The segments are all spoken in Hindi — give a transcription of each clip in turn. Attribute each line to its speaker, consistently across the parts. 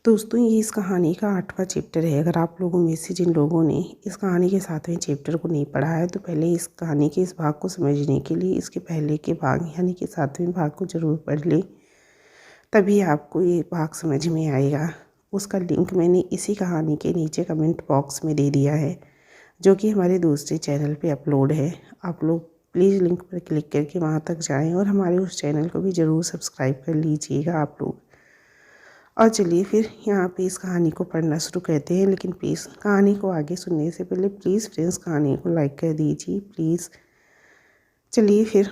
Speaker 1: दोस्तों, ये इस कहानी का 8वां चैप्टर है। अगर आप लोगों में से जिन लोगों ने इस कहानी के 7वें चैप्टर को नहीं पढ़ा है तो पहले इस कहानी के इस भाग को समझने के लिए इसके पहले के भाग यानी कि 7वें भाग को ज़रूर पढ़ लें, तभी आपको ये भाग समझ में आएगा। उसका लिंक मैंने इसी कहानी के नीचे कमेंट बॉक्स में दे दिया है, जो कि हमारे दूसरे चैनल पे अपलोड है। आप लोग प्लीज़ लिंक पर क्लिक करके वहाँ तक जाएँ और हमारे उस चैनल को भी ज़रूर सब्सक्राइब कर लीजिएगा आप लोग। और चलिए फिर यहाँ पे इस कहानी को पढ़ना शुरू करते हैं। लेकिन प्लीज़ कहानी को आगे सुनने से पहले प्लीज़ फ्रेंड्स कहानी को लाइक कर दीजिए प्लीज़। चलिए फिर,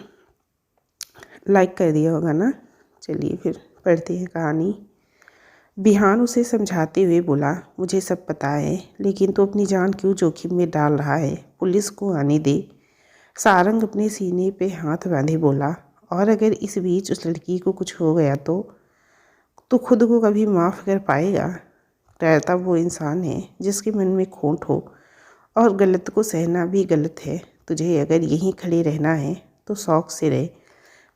Speaker 1: लाइक कर दिया होगा ना। चलिए फिर पढ़ते हैं कहानी। बिहान उसे समझाते हुए बोला, मुझे सब पता है, लेकिन तो अपनी जान क्यों जोखिम में डाल रहा है? पुलिस को आने दे। सारंग अपने सीने पे हाथ बांधे बोला, और अगर इस बीच उस लड़की को कुछ हो गया तो खुद को कभी माफ़ कर पाएगा? डरता वो इंसान है जिसके मन में खोट हो, और गलत को सहना भी गलत है। तुझे अगर यहीं खड़े रहना है तो शौक़ से रह,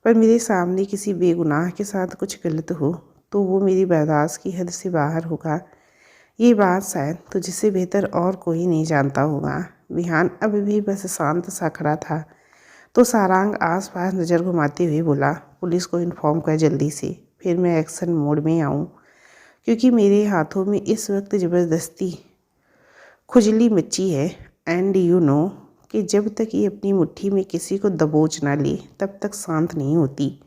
Speaker 1: पर मेरे सामने किसी बेगुनाह के साथ कुछ गलत हो तो वो मेरी बर्दाश्त की हद से बाहर होगा। ये बात शायद तुझसे बेहतर और कोई नहीं जानता होगा। बिहान अब भी बस शांत सा खड़ा था तो सारंग आस पास नज़र घुमाते हुए बोला, पुलिस को इन्फॉर्म कर जल्दी से, फिर मैं एक्शन मोड में आऊँ, क्योंकि मेरे हाथों में इस वक्त ज़बरदस्ती खुजली मची है। एंड यू नो कि जब तक ये अपनी मुट्ठी में किसी को दबोच ना ले तब तक शांत नहीं होती।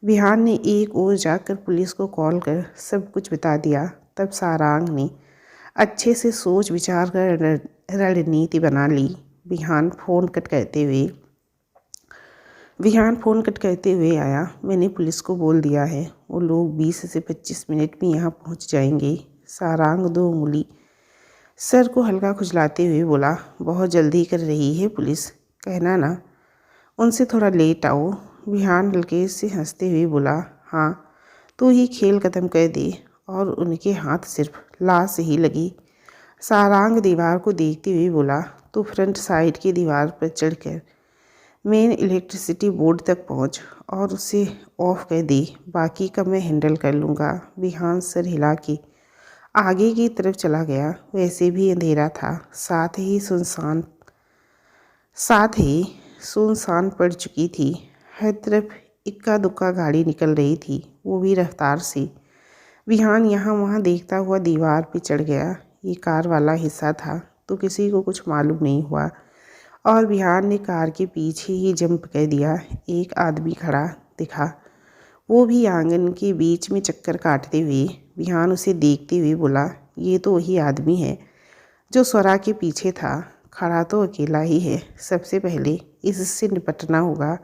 Speaker 1: बिहान ने एक ओर जाकर पुलिस को कॉल कर सब कुछ बता दिया। तब सारंग ने अच्छे से सोच विचार कर रणनीति बना ली। बिहान फ़ोन कट करते हुए आया, मैंने पुलिस को बोल दिया है, वो लोग 20 से 25 मिनट में यहाँ पहुँच जाएंगे। सारंग 2 उंगली सर को हल्का खुजलाते हुए बोला, बहुत जल्दी कर रही है पुलिस, कहना ना उनसे थोड़ा लेट आओ। बिहान हल्के से हंसते हुए बोला, हाँ तू ही खेल ख़त्म कर दे। और उनके हाथ सिर्फ लाश ही लगी। सारंग दीवार को देखते हुए बोला, तू फ्रंट साइड की दीवार पर चढ़कर मेन इलेक्ट्रिसिटी बोर्ड तक पहुंच और उसे ऑफ कर दे, बाकी का मैं हैंडल कर लूँगा। बिहान सर हिला के आगे की तरफ चला गया। वैसे भी अंधेरा था, साथ ही सुनसान पड़ चुकी थी। हर तरफ इक्का दुक्का गाड़ी निकल रही थी, वो भी रफ्तार से। बिहान यहाँ वहाँ देखता हुआ दीवार पे चढ़ गया। ये कार वाला हिस्सा था तो किसी को कुछ मालूम नहीं हुआ, और बिहान ने कार के पीछे ही जंप कर दिया। एक आदमी खड़ा दिखा, वो भी आंगन के बीच में चक्कर काटते हुए। बिहान उसे देखते हुए बोला, ये तो वही आदमी है जो स्वरा के पीछे था। खड़ा तो अकेला ही है, सबसे पहले इससे निपटना होगा।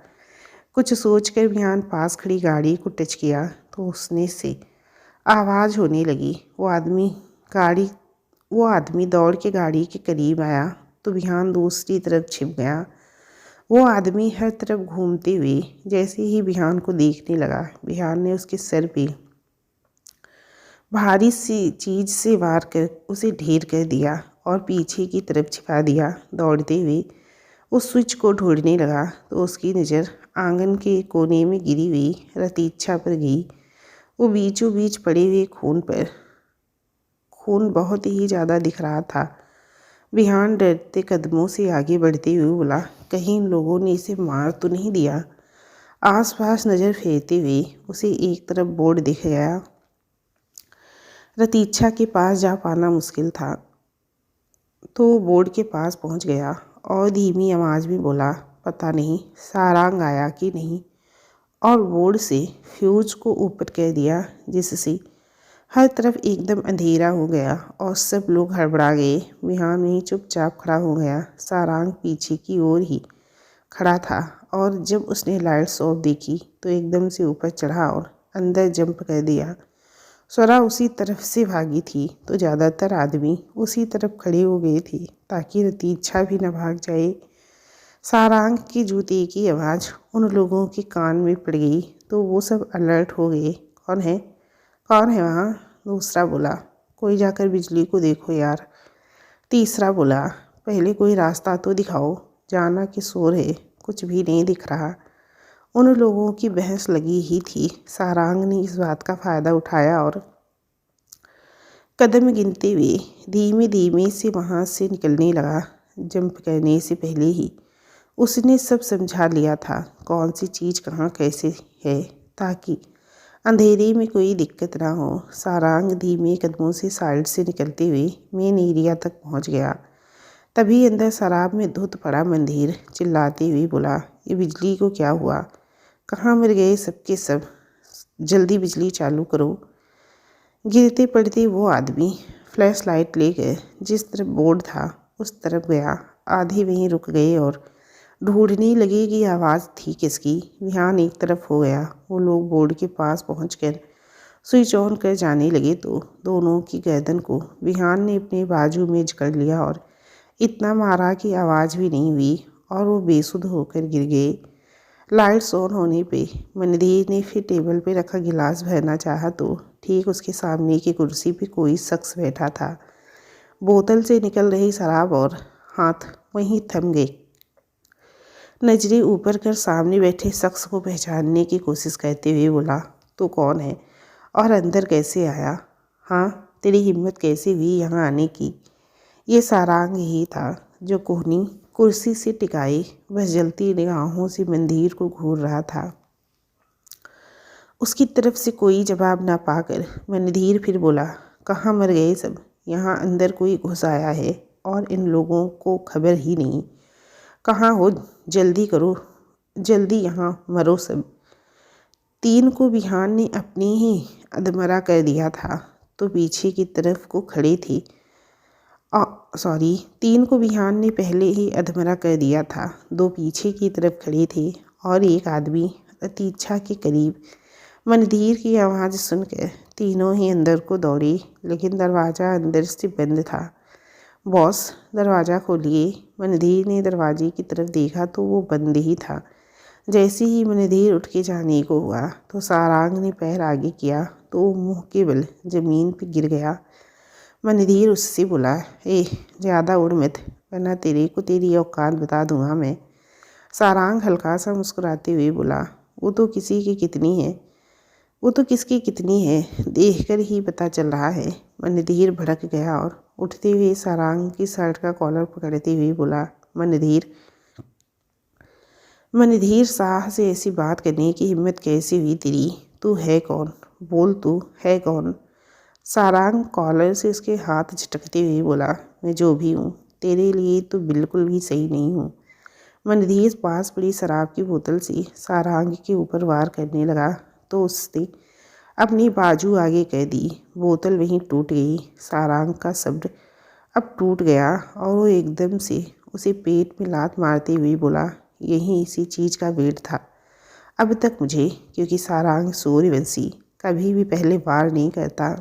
Speaker 1: कुछ सोचकर बिहान पास खड़ी गाड़ी को टच किया तो उसने से आवाज़ होने लगी। वो आदमी दौड़ के गाड़ी के करीब आया तो बिहान दूसरी तरफ छिप गया। वो आदमी हर तरफ घूमते हुए जैसे ही बिहान को देखने लगा, बिहान ने उसके सर पे भारी सी चीज़ से वार कर उसे ढेर कर दिया और पीछे की तरफ छिपा दिया। दौड़ते हुए उस स्विच को ढूंढने लगा तो उसकी नज़र आंगन के कोने में गिरी हुई रतीक्षा पर गई। वो बीचों बीच पड़े हुए खून बहुत ही ज़्यादा दिख रहा था। बिहान डरते कदमों से आगे बढ़ते हुए बोला, कहीं इन लोगों ने इसे मार तो नहीं दिया? आसपास नज़र फेरते हुए उसे एक तरफ बोर्ड दिख गया। रतीक्षा के पास जा पाना मुश्किल था तो बोर्ड के पास पहुंच गया और धीमी आवाज़ में बोला, पता नहीं सारंग आया कि नहीं, और बोर्ड से फ्यूज को ऊपर कर दिया, जिससे हर तरफ एकदम अंधेरा हो गया और सब लोग हड़बड़ा गए। बिहान वहीं चुपचाप खड़ा हो गया। सारंग पीछे की ओर ही खड़ा था और जब उसने लाइट्स ऑफ देखी तो एकदम से ऊपर चढ़ा और अंदर जंप कर दिया। स्वरा उसी तरफ से भागी थी तो ज़्यादातर आदमी उसी तरफ खड़े हो गए थे ताकि रतीक्षा भी न भाग जाए। सारंग के जूते की आवाज़ उन लोगों के कान में पड़ गई तो वो सब अलर्ट हो गए। कौन है वहाँ? दूसरा बोला, कोई जाकर बिजली को देखो यार। तीसरा बोला, पहले कोई रास्ता तो दिखाओ, जाना कि शोर है, कुछ भी नहीं दिख रहा। उन लोगों की बहस लगी ही थी। सारंग ने इस बात का फ़ायदा उठाया और कदम गिनते हुए धीमे धीमे से वहाँ से निकलने लगा। जंप करने से पहले ही उसने सब समझा लिया था, कौन सी चीज़ कहाँ कैसे है, ताकि अंधेरे में कोई दिक्कत ना हो। सारांग धीमे कदमों से साइड से निकलते हुए मेन एरिया तक पहुँच गया। तभी अंदर शराब में धुत पड़ा मंदिर चिल्लाते हुए बोला, ये बिजली को क्या हुआ? कहाँ मर गए सबके सब? जल्दी बिजली चालू करो। गिरते पड़ते वो आदमी फ्लैश लाइट लेकर जिस तरफ बोर्ड था उस तरफ गया। आधे वहीं रुक गए और ढूंढने लगे कि आवाज़ थी किसकी। विहान एक तरफ हो गया। वो लोग बोर्ड के पास पहुंचकर स्विच ऑन कर जाने लगे तो दोनों की गर्दन को विहान ने अपने बाजू में जकड़ लिया और इतना मारा कि आवाज़ भी नहीं हुई और वो बेसुध होकर गिर गए। लाइट्स ऑन होने पे मनदीर ने फिर टेबल पे रखा गिलास भरना चाहा तो ठीक उसके सामने की कुर्सी पे कोई शख्स बैठा था। बोतल से निकल रही शराब और हाथ वहीं थम गए। नजरें ऊपर कर सामने बैठे शख्स को पहचानने की कोशिश करते हुए बोला, तू कौन है और अंदर कैसे आया? हाँ, तेरी हिम्मत कैसे हुई यहाँ आने की? ये सारांग ही था जो कोहनी कुर्सी से टिकाई बस जलती निगाहों से मंदिर को घूर रहा था। उसकी तरफ से कोई जवाब ना पाकर मनधीर फिर बोला, कहाँ मर गए सब? यहाँ अंदर कोई घुस आया है और इन लोगों को खबर ही नहीं। कहाँ हो? जल्दी करो, जल्दी यहाँ मरो सब। 3 को विहान ने अपने ही अधमरा कर दिया था तो पीछे की तरफ को खड़े थे। 3 को विहान ने पहले ही अधमरा कर दिया था। 2 पीछे की तरफ खड़े थे और एक आदमी प्रतीक्षा के करीब। मनधीर की आवाज़ सुनकर तीनों ही अंदर को दौड़े, लेकिन दरवाज़ा अंदर से बंद था। बॉस, दरवाज़ा खोलिए। मनधीर ने दरवाजे की तरफ देखा तो वो बंद ही था। जैसे ही मनधीर उठ के जाने को हुआ तो सारांग ने पैर आगे किया तो वो मुँह के बल ज़मीन पर गिर गया। मनधीर उससे बोला, ज़्यादा उड़ मत वरना तेरे को तेरी औकात बता दूंगा मैं। सारांग हल्का सा मुस्कुराते हुए बोला, वो तो किसकी कितनी है देखकर ही पता चल रहा है। मनधीर भड़क गया और उठते हुए सारांग की शर्ट का कॉलर पकड़ते हुए बोला, मनधीर साह से ऐसी बात करने की हिम्मत कैसे हुई तेरी? तू है कौन? बोल, तू है कौन? सारांग कॉलर से उसके हाथ झटकते हुए बोला, मैं जो भी हूँ तेरे लिए तो बिल्कुल भी सही नहीं हूँ। मनधीर पास पड़ी शराब की बोतल से सारांग के ऊपर वार करने लगा तो उसने अपनी बाजू आगे कर दी। बोतल वहीं टूट गई। सारांग का सब्र अब टूट गया और वो एकदम से उसे पेट में लात मारते हुए बोला, यही इसी चीज़ का वेट था अब तक मुझे, क्योंकि सारांग सूर्यवंशी कभी भी पहले वार नहीं करता।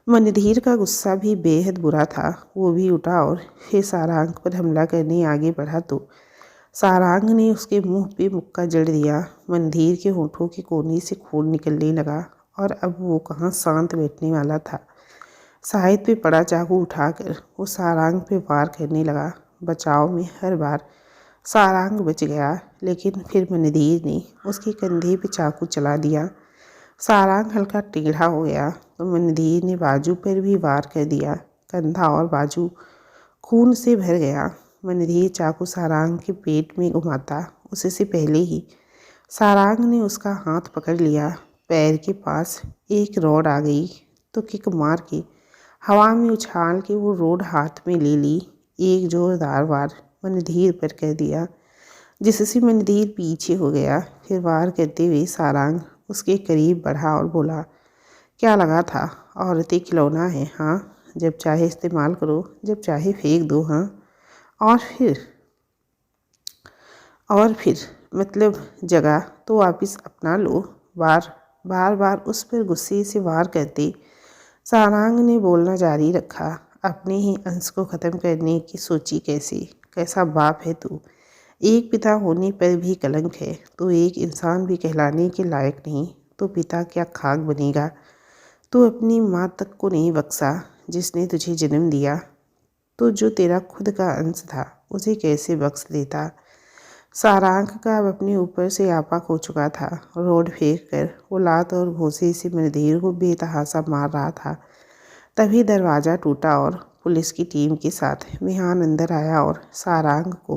Speaker 1: मनधीर का गुस्सा भी बेहद बुरा था। वो भी उठा और फिर सारांग पर हमला करने आगे बढ़ा तो सारांग ने उसके मुंह पे मुक्का जड़ दिया। मनधीर के होठों के कोने से खून निकलने लगा और अब वो कहाँ शांत बैठने वाला था। साइड पे पड़ा चाकू उठाकर वो सारांग पे वार करने लगा। बचाव में हर बार सारांग बच गया, लेकिन फिर मनधीर ने उसके कंधे पे चाकू चला दिया। सारांग हल्का टेढ़ा हो गया तो मनधीर ने बाजू पर भी वार कर दिया। कंधा और बाजू खून से भर गया। मनधीर चाकू सारांग के पेट में घुमाता उससे पहले ही सारांग ने उसका हाथ पकड़ लिया। पैर के पास एक रॉड आ गई तो किक मार के हवा में उछाल के वो रॉड हाथ में ले ली। एक जोरदार वार मनधीर पर कर दिया जिससे मनधीर पीछे हो गया। फिर वार करते हुए सारांग उसके करीब बढ़ा और बोला, क्या लगा था औरतें खिलौना है? हाँ, जब चाहे इस्तेमाल करो, जब चाहे फेंक दो। हाँ, और फिर मतलब जगह तो वापस अपना लो। बार बार उस पर गुस्से से वार करते सारांग ने बोलना जारी रखा। अपने ही अंश को ख़त्म करने की सोची कैसा बाप है तू? एक पिता होने पर भी कलंक है। तो एक इंसान भी कहलाने के लायक नहीं तो पिता क्या खाक बनेगा? तू अपनी माँ तक को नहीं बख्शा जिसने तुझे जन्म दिया, तो जो तेरा खुद का अंश था उसे कैसे बख्श देता? सारांग का अब अपने ऊपर से आपा खो चुका था। रोड फेंक कर वो लात और घोंसे से मनधीर को बेतहासा मार रहा था। तभी दरवाज़ा टूटा और पुलिस की टीम के साथ विहान अंदर आया और सारंग को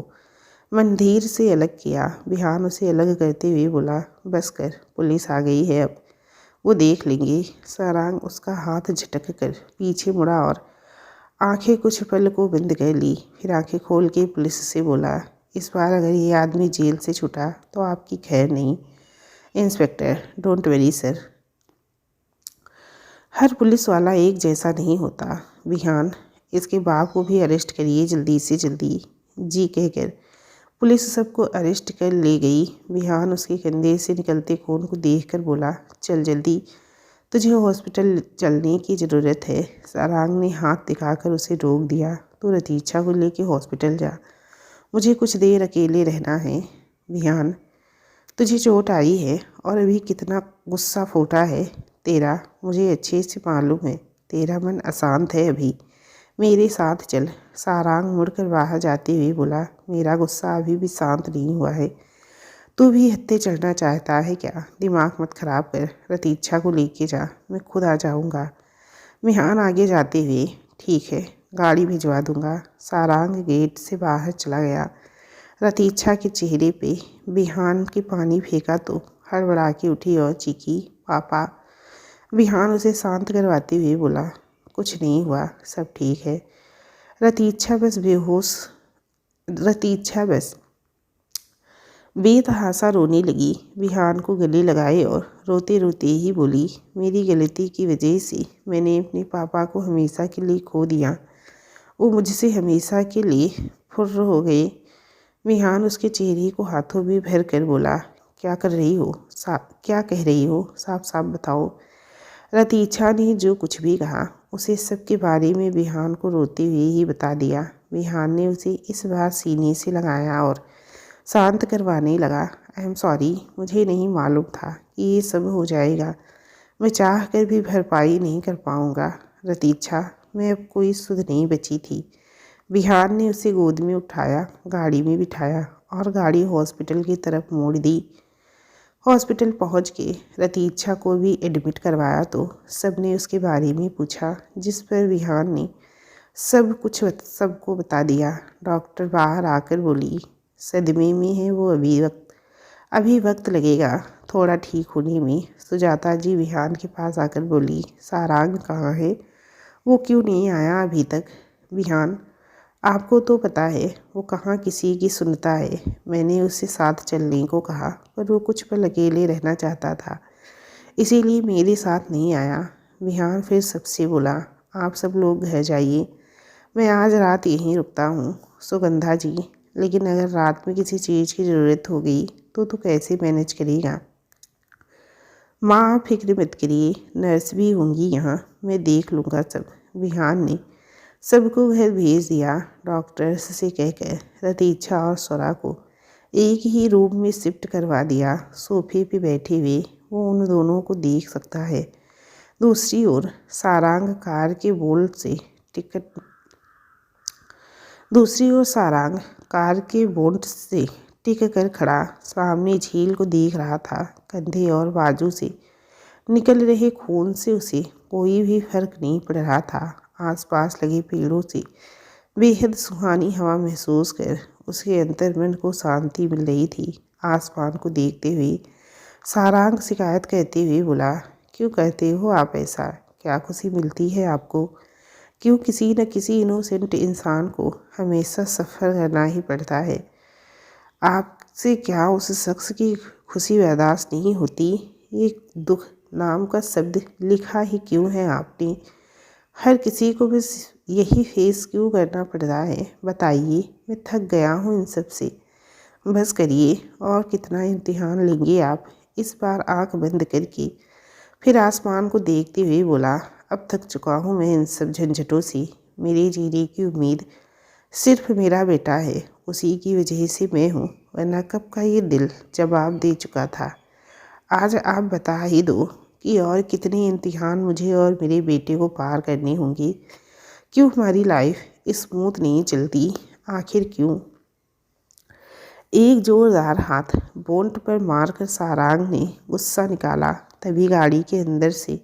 Speaker 1: मंदिर से अलग किया। विहान उसे अलग करते हुए बोला, बस कर, पुलिस आ गई है, अब वो देख लेंगे। सारंग उसका हाथ झटक कर पीछे मुड़ा और आंखें कुछ पल को बंद कर ली। फिर आंखें खोल के पुलिस से बोला, इस बार अगर ये आदमी जेल से छूटा तो आपकी खैर नहीं inspector. Don't worry sir. Her police वाला एक जैसा नहीं होता। विहान, इसके बाप को भी अरेस्ट करिए जल्दी से जल्दी। जी कहकर पुलिस सबको अरेस्ट कर ले गई। विहान उसके कंधे से निकलते खून को देखकर बोला, चल जल्दी, तुझे हॉस्पिटल चलने की ज़रूरत है। सारंग ने हाथ दिखाकर उसे रोक दिया। तू रतीक्षा को लेके हॉस्पिटल जा, मुझे कुछ देर अकेले रहना है। विहान, तुझे चोट आई है और अभी कितना गुस्सा फूटा है तेरा, मुझे अच्छे से मालूम है। तेरा मन अशांत है अभी, मेरे साथ चल। सारंग मुड़कर बाहर जाते हुए बोला, मेरा गुस्सा अभी भी शांत नहीं हुआ है। तू भी हत्थे चढ़ना चाहता है क्या? दिमाग मत खराब कर, रतीक्षा को लेके जा, मैं खुद आ जाऊंगा। विहान आगे जाते हुए, ठीक है, गाड़ी भिजवा दूंगा। सारंग गेट से बाहर चला गया। रतीक्षा के चेहरे पे विहान के पानी फेंका तो हड़बड़ा के उठी और चीखी, पापा। विहान उसे शांत करवाते हुए बोला, कुछ नहीं हुआ, सब ठीक है। रतीक्षा बस बेतहासा रोने लगी। विहान को गले लगाए और रोते रोते ही बोली, मेरी गलती की वजह से मैंने अपने पापा को हमेशा के लिए खो दिया। वो मुझसे हमेशा के लिए फुर्र हो गए। विहान उसके चेहरे को हाथों में भर कर बोला, क्या कर रही हो? क्या कह रही हो? साफ साफ बताओ। रतीक्षा ने जो कुछ भी कहा उसे सबके बारे में विहान को रोते हुए ही बता दिया। विहान ने उसे इस बार सीने से लगाया और शांत करवाने लगा। आई एम सॉरी, मुझे नहीं मालूम था कि ये सब हो जाएगा। मैं चाह कर भी भरपाई नहीं कर पाऊँगा। रतीक्षा, मैं अब कोई सुध नहीं बची थी। विहान ने उसे गोद में उठाया, गाड़ी में बिठाया और गाड़ी हॉस्पिटल की तरफ मोड़ दी। हॉस्पिटल पहुंच के रतीक्षा को भी एडमिट करवाया तो सबने उसके बारे में पूछा, जिस पर विहान ने सब कुछ सबको बता दिया। डॉक्टर बाहर आकर बोली, सदमे में है वो, अभी वक्त लगेगा थोड़ा ठीक होने में। सुजाता जी विहान के पास आकर बोली, सारंग कहाँ है? वो क्यों नहीं आया अभी तक? विहान, आपको तो पता है वो कहाँ किसी की सुनता है। मैंने उससे साथ चलने को कहा पर वो कुछ पल अकेले रहना चाहता था, इसीलिए मेरे साथ नहीं आया। विहान फिर सबसे बोला, आप सब लोग घर जाइए, मैं आज रात यहीं रुकता हूँ। सुगंधा जी, लेकिन अगर रात में किसी चीज़ की ज़रूरत हो गई तो तू कैसे मैनेज करेगा? माँ, आप फिक्र मत करिए, नर्स भी होंगी यहाँ, मैं देख लूँगा सब। विहान ने सबको घर भेज दिया। डॉक्टर्स से कहकर रतीक्षा और स्वरा को एक ही रूम में शिफ्ट करवा दिया। सोफे पे बैठे हुए वो उन दोनों को देख सकता है। दूसरी ओर सारंग कार के बोल्ट से टिक कर खड़ा सामने झील को देख रहा था। कंधे और बाजू से निकल रहे खून से उसे कोई भी फर्क नहीं पड़ रहा था। आसपास लगे पेड़ों से बेहद सुहानी हवा महसूस कर उसके अंतर्मन को शांति मिल रही थी। आसमान को देखते हुए सारंग शिकायत करते हुए बोला, क्यों कहते हो आप ऐसा? क्या खुशी मिलती है आपको? क्यों किसी न किसी इनोसेंट इंसान को हमेशा सफ़र करना ही पड़ता है? आपसे क्या उस शख्स की खुशी बर्दाश्त नहीं होती? ये दुख नाम का शब्द लिखा ही क्यों है आपने? हर किसी को बस यही फेस क्यों करना पड़ रहा है? बताइए, मैं थक गया हूँ इन सब से। बस करिए, और कितना इम्तिहान लेंगे आप? इस बार आंख बंद करके फिर आसमान को देखते हुए बोला, अब थक चुका हूँ मैं इन सब झंझटों से। मेरे जीने की उम्मीद सिर्फ मेरा बेटा है, उसी की वजह से मैं हूँ, वरना कब का ये दिल जवाब दे चुका था। आज आप बता ही दो कि और कितने इम्तिहान मुझे और मेरे बेटे को पार करने होंगे? क्यों हमारी लाइफ स्मूथ नहीं चलती? आखिर क्यों? एक जोरदार हाथ बोल्ट पर मारकर सारंग ने गुस्सा निकाला। तभी गाड़ी के अंदर से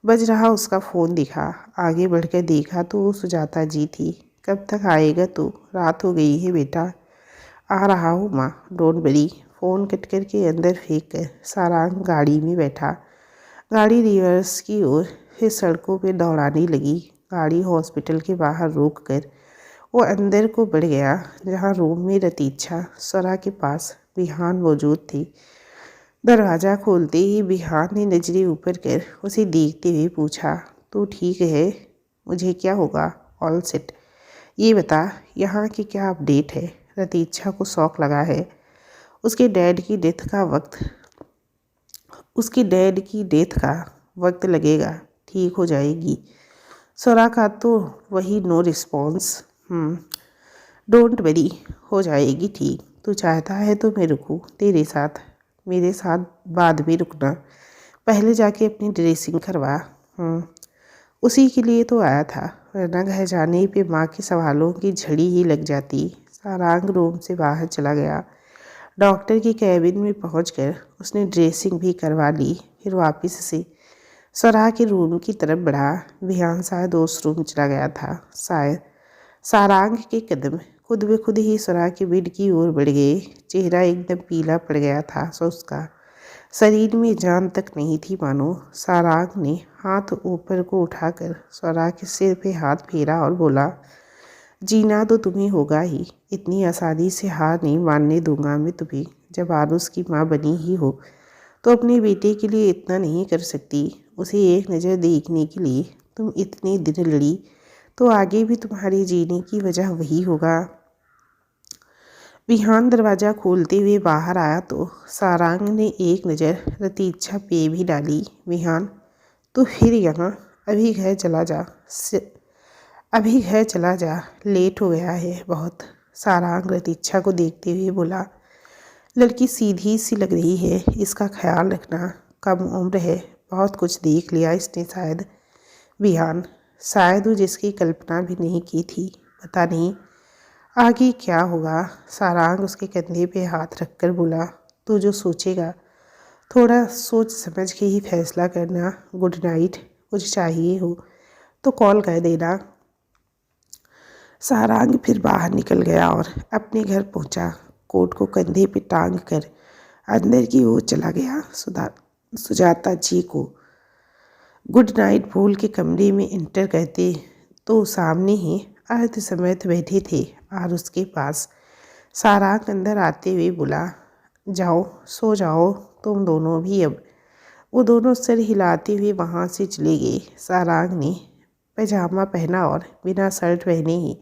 Speaker 1: बज रहा उसका फ़ोन दिखा। आगे बढ़कर देखा तो वो सुजाता जी थी। कब तक आएगा तू? रात हो गई है बेटा। आ रहा हूँ माँ, डोंट वरी। फ़ोन कट कर के अंदर फेंक कर सारांग गाड़ी में बैठा। गाड़ी रिवर्स की ओर फिर सड़कों पे दौड़ाने लगी। गाड़ी हॉस्पिटल के बाहर रोक कर वो अंदर को बढ़ गया, जहाँ रूम में रतीछा स्वरा के पास बिहान मौजूद थी। दरवाज़ा खोलते ही बिहान ने नजरें ऊपर कर उसे देखते हुए पूछा, तू ठीक है? मुझे क्या होगा? All set. ये बता, यहाँ की क्या अपडेट है? रतीछा को शौक लगा है। उसके डैड की डेथ का वक्त लगेगा, ठीक हो जाएगी। स्वरा का तो वही नो रिस्पॉन्स। डोंट वरी, हो जाएगी ठीक। तू चाहता है तो मैं रुकूं तेरे साथ? मेरे साथ बाद में रुकना, पहले जाके अपनी ड्रेसिंग करवा। उसी के लिए तो आया था, वरना घर जाने पे माँ के सवालों की झड़ी ही लग जाती। सारांग रूम से बाहर चला गया। डॉक्टर के कैबिन में पहुंचकर उसने ड्रेसिंग भी करवा ली। फिर वापस से स्वरा के रूम की तरफ बढ़ा। बिहान शायद वॉशरूम चला गया था। शायद सारांग के कदम खुद ब खुद ही स्वरा के बेड की ओर बढ़ गए। चेहरा एकदम पीला पड़ गया था उसका। शरीर में जान तक नहीं थी मानो। सारांग ने हाथ ऊपर को उठाकर स्वरा के सिर पे हाथ फेरा और बोला, जीना तो तुम्हें होगा ही, इतनी आसानी से हार नहीं मानने दूंगा मैं तुम्हें। जब आरुष की माँ बनी ही हो तो अपने बेटे के लिए इतना नहीं कर सकती? उसे एक नज़र देखने के लिए तुम इतने दिन लड़ी, तो आगे भी तुम्हारे जीने की वजह वही होगा। बिहान दरवाज़ा खोलते हुए बाहर आया तो सारांग ने एक नज़र रतीछा पे भी डाली। बिहान, तो फिर यहाँ? अभी घर चला जा, लेट हो गया है बहुत। सारांग रतीछा को देखते हुए बोला, लड़की सीधी सी लग रही है, इसका ख्याल रखना। कम उम्र है, बहुत कुछ देख लिया इसने शायद। बिहान, शायद वो जिसकी कल्पना भी नहीं की थी। पता नहीं आगे क्या होगा। सारांग उसके कंधे पे हाथ रखकर बोला, तू जो सोचेगा थोड़ा सोच समझ के ही फैसला करना। Good night. कुछ चाहिए हो तो कॉल कर देना। सारांग फिर बाहर निकल गया और अपने घर पहुंचा। कोट को कंधे पे टांग कर अंदर की ओर चला गया। सुजाता जी को गुड नाइट बोल के कमरे में इंटर करते तो सामने ही अर्ध समेत बैठे थे और उसके पास। सारांग अंदर आते हुए बोला, जाओ सो जाओ तुम दोनों भी अब। वो दोनों सर हिलाते हुए वहाँ से चले गए। सारांग ने पैजामा पहना और बिना शर्ट पहने ही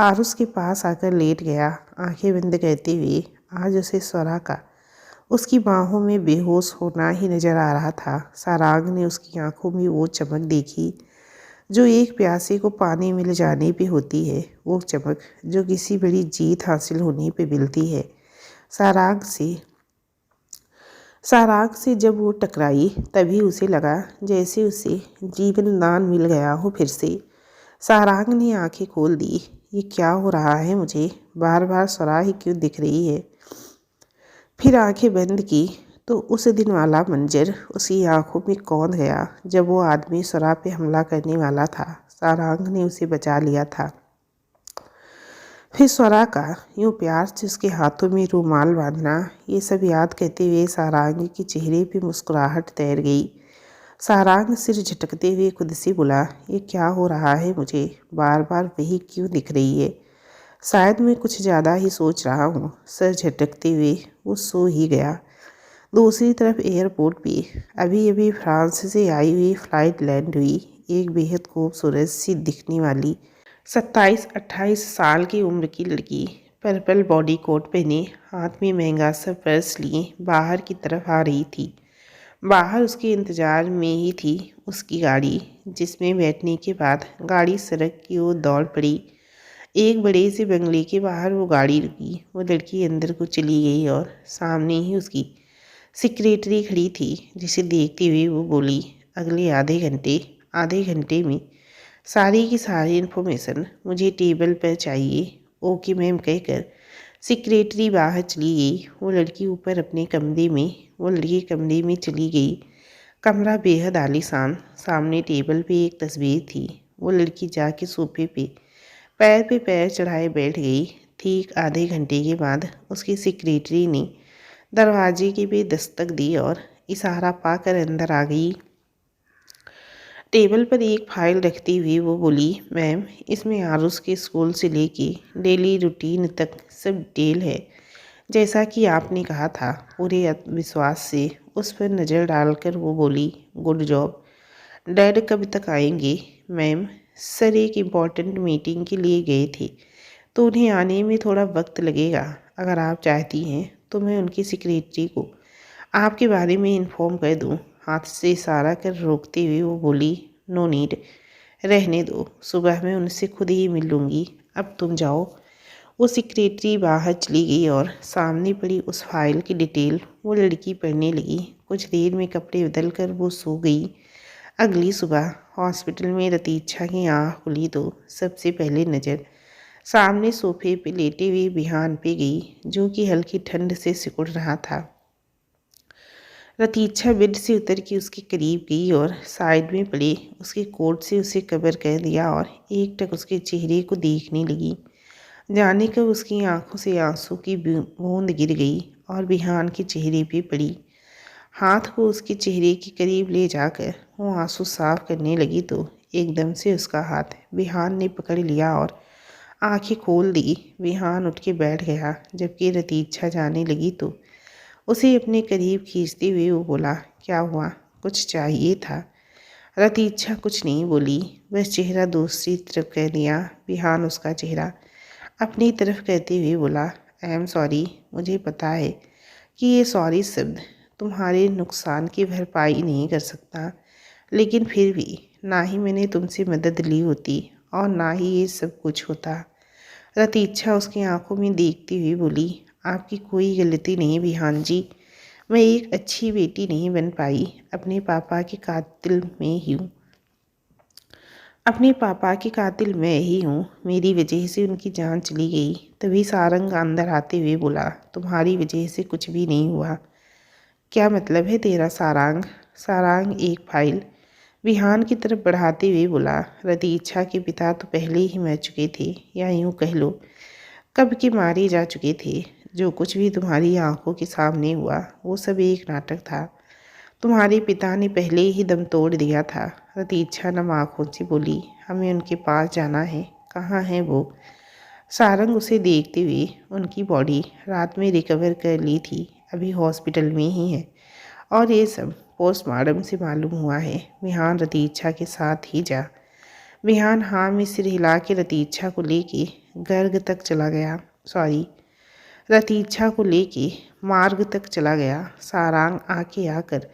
Speaker 1: आरुष के पास आकर लेट गया, आंखें बंद करते हुए। आज उसे स्वरा का उसकी बाहों में बेहोश होना ही नजर आ रहा था। सारांग ने उसकी आंखों में वो चमक देखी जो एक प्यासे को पानी मिल जाने पे होती है, वो चमक जो किसी बड़ी जीत हासिल होने पे मिलती है। सारांग से जब वो टकराई तभी उसे लगा जैसे उसे जीवन दान मिल गया हो फिर से। सारांग ने आंखें खोल दी। ये क्या हो रहा है मुझे? बार बार स्वरा ही क्यों दिख रही है? फिर आंखें बंद की तो उस दिन वाला मंजर उसकी आंखों में कौन गया जब वो आदमी स्वरा पे हमला करने वाला था। सारांग ने उसे बचा लिया था। फिर स्वरा का यूँ प्यार से उसके हाथों में रूमाल बांधना, ये सब याद करते हुए सारांग के चेहरे पे मुस्कुराहट तैर गई। सारांग सिर झटकते हुए खुद से बोला, ये क्या हो रहा है मुझे? बार बार वही क्यों दिख रही है? शायद मैं कुछ ज़्यादा ही सोच रहा हूँ। सर झटकते हुए वो सो ही गया। दूसरी तरफ एयरपोर्ट पे अभी अभी फ्रांस से आई हुई फ्लाइट लैंड हुई। एक बेहद खूबसूरत सी दिखने वाली 27-28 साल की उम्र की लड़की पर्पल बॉडी कोट पहने हाथ में महंगा सा पर्स लिए बाहर की तरफ आ रही थी। बाहर उसके इंतज़ार में ही थी उसकी गाड़ी, जिसमें बैठने के बाद गाड़ी सड़क की ओर दौड़ पड़ी। एक बड़े से बंगले के बाहर वो गाड़ी रुकी। वो लड़की अंदर को चली गई और सामने ही उसकी सेक्रेटरी खड़ी थी, जिसे देखते हुए वो बोली, अगले आधे घंटे में सारी की सारी इन्फॉर्मेशन मुझे टेबल पर चाहिए। ओके मैम कहकर सेक्रेटरी बाहर चली गई। वो लड़की कमरे में चली गई। कमरा बेहद आलीशान। सामने टेबल पे एक तस्वीर थी। वो लड़की जाके सोफे पे पैर चढ़ाए बैठ गई। ठीक आधे घंटे के बाद उसकी सेक्रेटरी ने दरवाजे के पे दस्तक दी और इशारा पाकर अंदर आ गई। टेबल पर एक फाइल रखती हुई वो बोली, मैम, इसमें आरुष के स्कूल से लेके डेली रूटीन तक सब डिटेल है। जैसा कि आपने कहा था। पूरे आत्मविश्वास से उस पर नज़र डालकर वो बोली, गुड जॉब। डैड कब तक आएंगे? मैम, सर एक इम्पॉर्टेंट मीटिंग के लिए गए थे तो उन्हें आने में थोड़ा वक्त लगेगा। अगर आप चाहती हैं तो मैं उनकी सेक्रेटरी को आपके बारे में इन्फॉर्म कर दूं। हाथ से इशारा कर रोकते हुए वो बोली, नो नीड, रहने दो, सुबह मैं उनसे खुद ही मिल लूँगी, अब तुम जाओ। वो सेक्रेटरी बाहर चली गई और सामने पड़ी उस फाइल की डिटेल वो लड़की पढ़ने लगी। कुछ देर में कपड़े बदल कर वो सो गई। अगली सुबह हॉस्पिटल में रतीक्षा की आँख खुली तो सबसे पहले नज़र सामने सोफे पे लेटे हुए बिहान पे गई, जो कि हल्की ठंड से सिकुड़ रहा था। रतीक्षा बेड से उतर के उसके करीब गई और साइड में पड़े उसके कोट से उसे कवर कर दिया और एकटक उसके चेहरे को देखने लगी। जाने कब उसकी आंखों से आंसू की बूंद गिर गई और बिहान के चेहरे पे पड़ी। हाथ को उसके चेहरे के करीब ले जाकर वो आंसू साफ करने लगी तो एकदम से उसका हाथ बिहान ने पकड़ लिया और आंखें खोल दी। बिहान उठ के बैठ गया। जबकि रतीक्षा जाने लगी तो उसे अपने करीब खींचते हुए वो बोला, क्या हुआ, कुछ चाहिए था? रतीक्षा कुछ नहीं बोली, बस चेहरा दूसरी तरफ कर दिया। बिहान उसका चेहरा अपनी तरफ करते हुए बोला, आई एम सॉरी, मुझे पता है कि ये सॉरी शब्द तुम्हारे नुकसान की भरपाई नहीं कर सकता, लेकिन फिर भी ना ही मैंने तुमसे मदद ली होती और ना ही ये सब कुछ होता। रतीक्षा उसकी आंखों में देखती हुई बोली, आपकी कोई गलती नहीं बिहान जी, मैं एक अच्छी बेटी नहीं बन पाई, अपने पापा के कातिल में ही हूँ। अपने पापा के कातिल मैं ही हूँ। मेरी वजह से उनकी जान चली गई। तभी सारंग अंदर आते हुए बोला, तुम्हारी वजह से कुछ भी नहीं हुआ। क्या मतलब है तेरा सारंग? सारंग एक फाइल बिहान की तरफ बढ़ाते हुए बोला, रतीक्षा के पिता तो पहले ही मर चुके थे, या यूँ कह लो कब के मारे जा चुके थे। जो कुछ भी तुम्हारी आंखों के सामने हुआ वो सब एक नाटक था। तुम्हारे पिता ने पहले ही दम तोड़ दिया था। रतीक्षा नम आँखों से बोली, हमें उनके पास जाना है। कहाँ है वो? सारंग उसे देखते हुए, उनकी बॉडी रात में रिकवर कर ली थी, अभी हॉस्पिटल में ही है और ये सब पोस्टमार्टम से मालूम हुआ है। विहान रतीक्षा के साथ ही जा। विहान हाँ में सिर हिला के रतीक्षा को लेके गर्ग तक चला गया। रतीक्षा को लेके मार्ग तक चला गया। सारंग आके आकर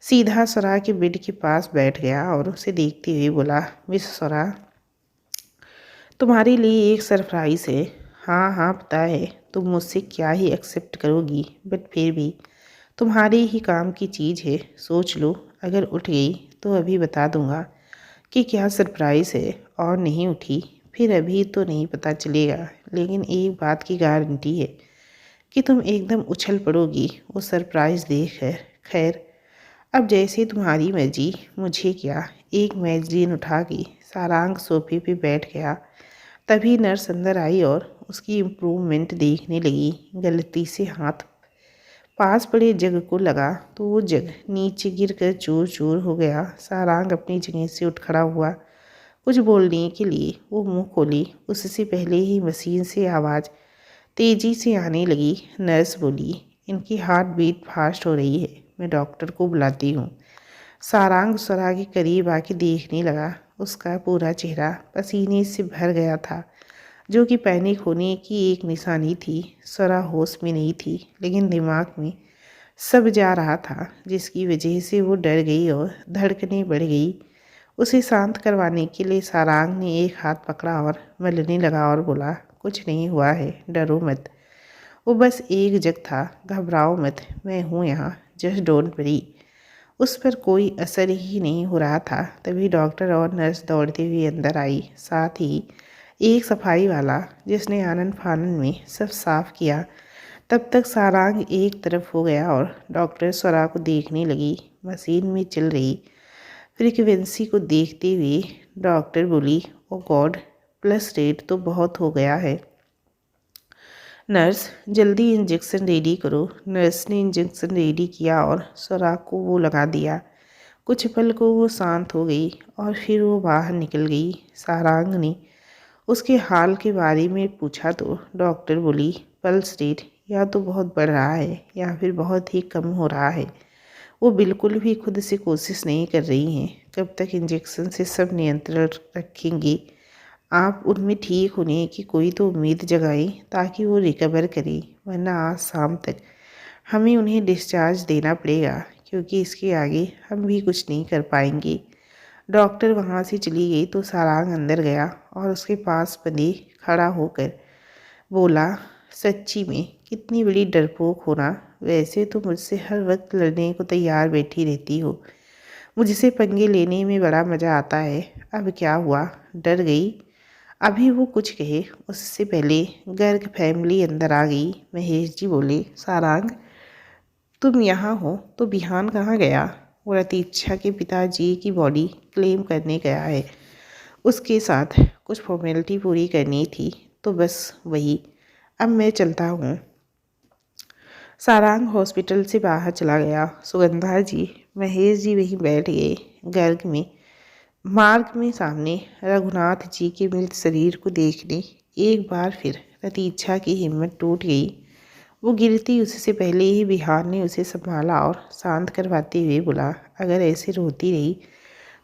Speaker 1: सीधा स्वरा के बेड के पास बैठ गया और उसे देखते हुए बोला, मिस स्वरा, तुम्हारे लिए एक सरप्राइज़ है। हाँ हाँ पता है, तुम मुझसे क्या ही एक्सेप्ट करोगी, बट फिर भी तुम्हारे ही काम की चीज़ है। सोच लो, अगर उठ गई तो अभी बता दूंगा कि क्या सरप्राइज़ है, और नहीं उठी फिर अभी तो नहीं पता चलेगा। लेकिन एक बात की गारंटी है कि तुम एकदम उछल पड़ोगी वो सरप्राइज़ देख कर। खैर, अब जैसे तुम्हारी मर्जी, मुझे क्या। एक मैगजीन उठा के सारंग सोफे पे बैठ गया। तभी नर्स अंदर आई और उसकी इम्प्रूवमेंट देखने लगी। गलती से हाथ पास पड़े जग को लगा तो वो जग नीचे गिर कर चूर चूर हो गया। सारंग अपनी जगह से उठ खड़ा हुआ। कुछ बोलने के लिए वो मुंह खोली, उससे पहले ही मशीन से आवाज़ तेज़ी से आने लगी। नर्स बोली, इनकी हार्ट बीट फास्ट हो रही है, मैं डॉक्टर को बुलाती हूँ। सारंग स्वरा के करीब आके देखने लगा। उसका पूरा चेहरा पसीने से भर गया था, जो कि पैनिक होने की एक निशानी थी। स्वरा होश में नहीं थी, लेकिन दिमाग में सब जा रहा था, जिसकी वजह से वो डर गई और धड़कनें बढ़ गई। उसे शांत करवाने के लिए सारंग ने एक हाथ पकड़ा और मलने लगा और बोला, कुछ नहीं हुआ है, डरो मत। वो बस एक जग था, घबराओ मत, मैं हूँ यहाँ, जस्ट डोंट वरी। उस पर कोई असर ही नहीं हो रहा था। तभी डॉक्टर और नर्स दौड़ते हुए अंदर आई, साथ ही एक सफाई वाला, जिसने आनन फानन में सब साफ किया। तब तक सारंग एक तरफ हो गया और डॉक्टर स्वरा को देखने लगी। मशीन में चल रही फ्रीक्वेंसी को देखते हुए डॉक्टर बोली, ओ गॉड, प्लस रेट तो बहुत हो गया है। नर्स, जल्दी इंजेक्शन रेडी करो। नर्स ने इंजेक्शन रेडी किया और सुराग को वो लगा दिया। कुछ पल को वो शांत हो गई और फिर वो बाहर निकल गई। सारांग ने उसके हाल के बारे में पूछा तो डॉक्टर बोली, पल्स रेट या तो बहुत बढ़ रहा है या फिर बहुत ही कम हो रहा है। वो बिल्कुल भी खुद से कोशिश नहीं कर रही हैं। कब तक इंजेक्शन से सब नियंत्रण रखेंगे? आप उनमें ठीक होने की कोई तो उम्मीद जगाएं ताकि वो रिकवर करें, वरना आज शाम तक हमें उन्हें डिस्चार्ज देना पड़ेगा, क्योंकि इसके आगे हम भी कुछ नहीं कर पाएंगे। डॉक्टर वहाँ से चली गई तो सारांग अंदर गया और उसके पास बंदे खड़ा होकर बोला, सच्ची में कितनी बड़ी डरपोक होना। वैसे तो मुझसे हर वक्त लड़ने को तैयार बैठी रहती हो। मुझसे पंगे लेने में बड़ा मज़ा आता है। अब क्या हुआ, डर गई? अभी वो कुछ कहे उससे पहले गर्ग फैमिली अंदर आ गई। महेश जी बोले, सारांग तुम यहाँ हो तो बिहान कहाँ गया? वो रतीक्षा के पिताजी की बॉडी क्लेम करने गया है। उसके साथ कुछ फॉर्मेलिटी पूरी करनी थी, तो बस वही। अब मैं चलता हूँ। सारांग हॉस्पिटल से बाहर चला गया। सुगंधा जी, महेश जी वहीं बैठ गए। गर्ग में मार्ग में सामने रघुनाथ जी के मृत शरीर को देखने एक बार फिर रतीक्षा की हिम्मत टूट गई। वो गिरती उससे पहले ही बिहार ने उसे संभाला और शांत करवाते हुए बोला, अगर ऐसे रोती रही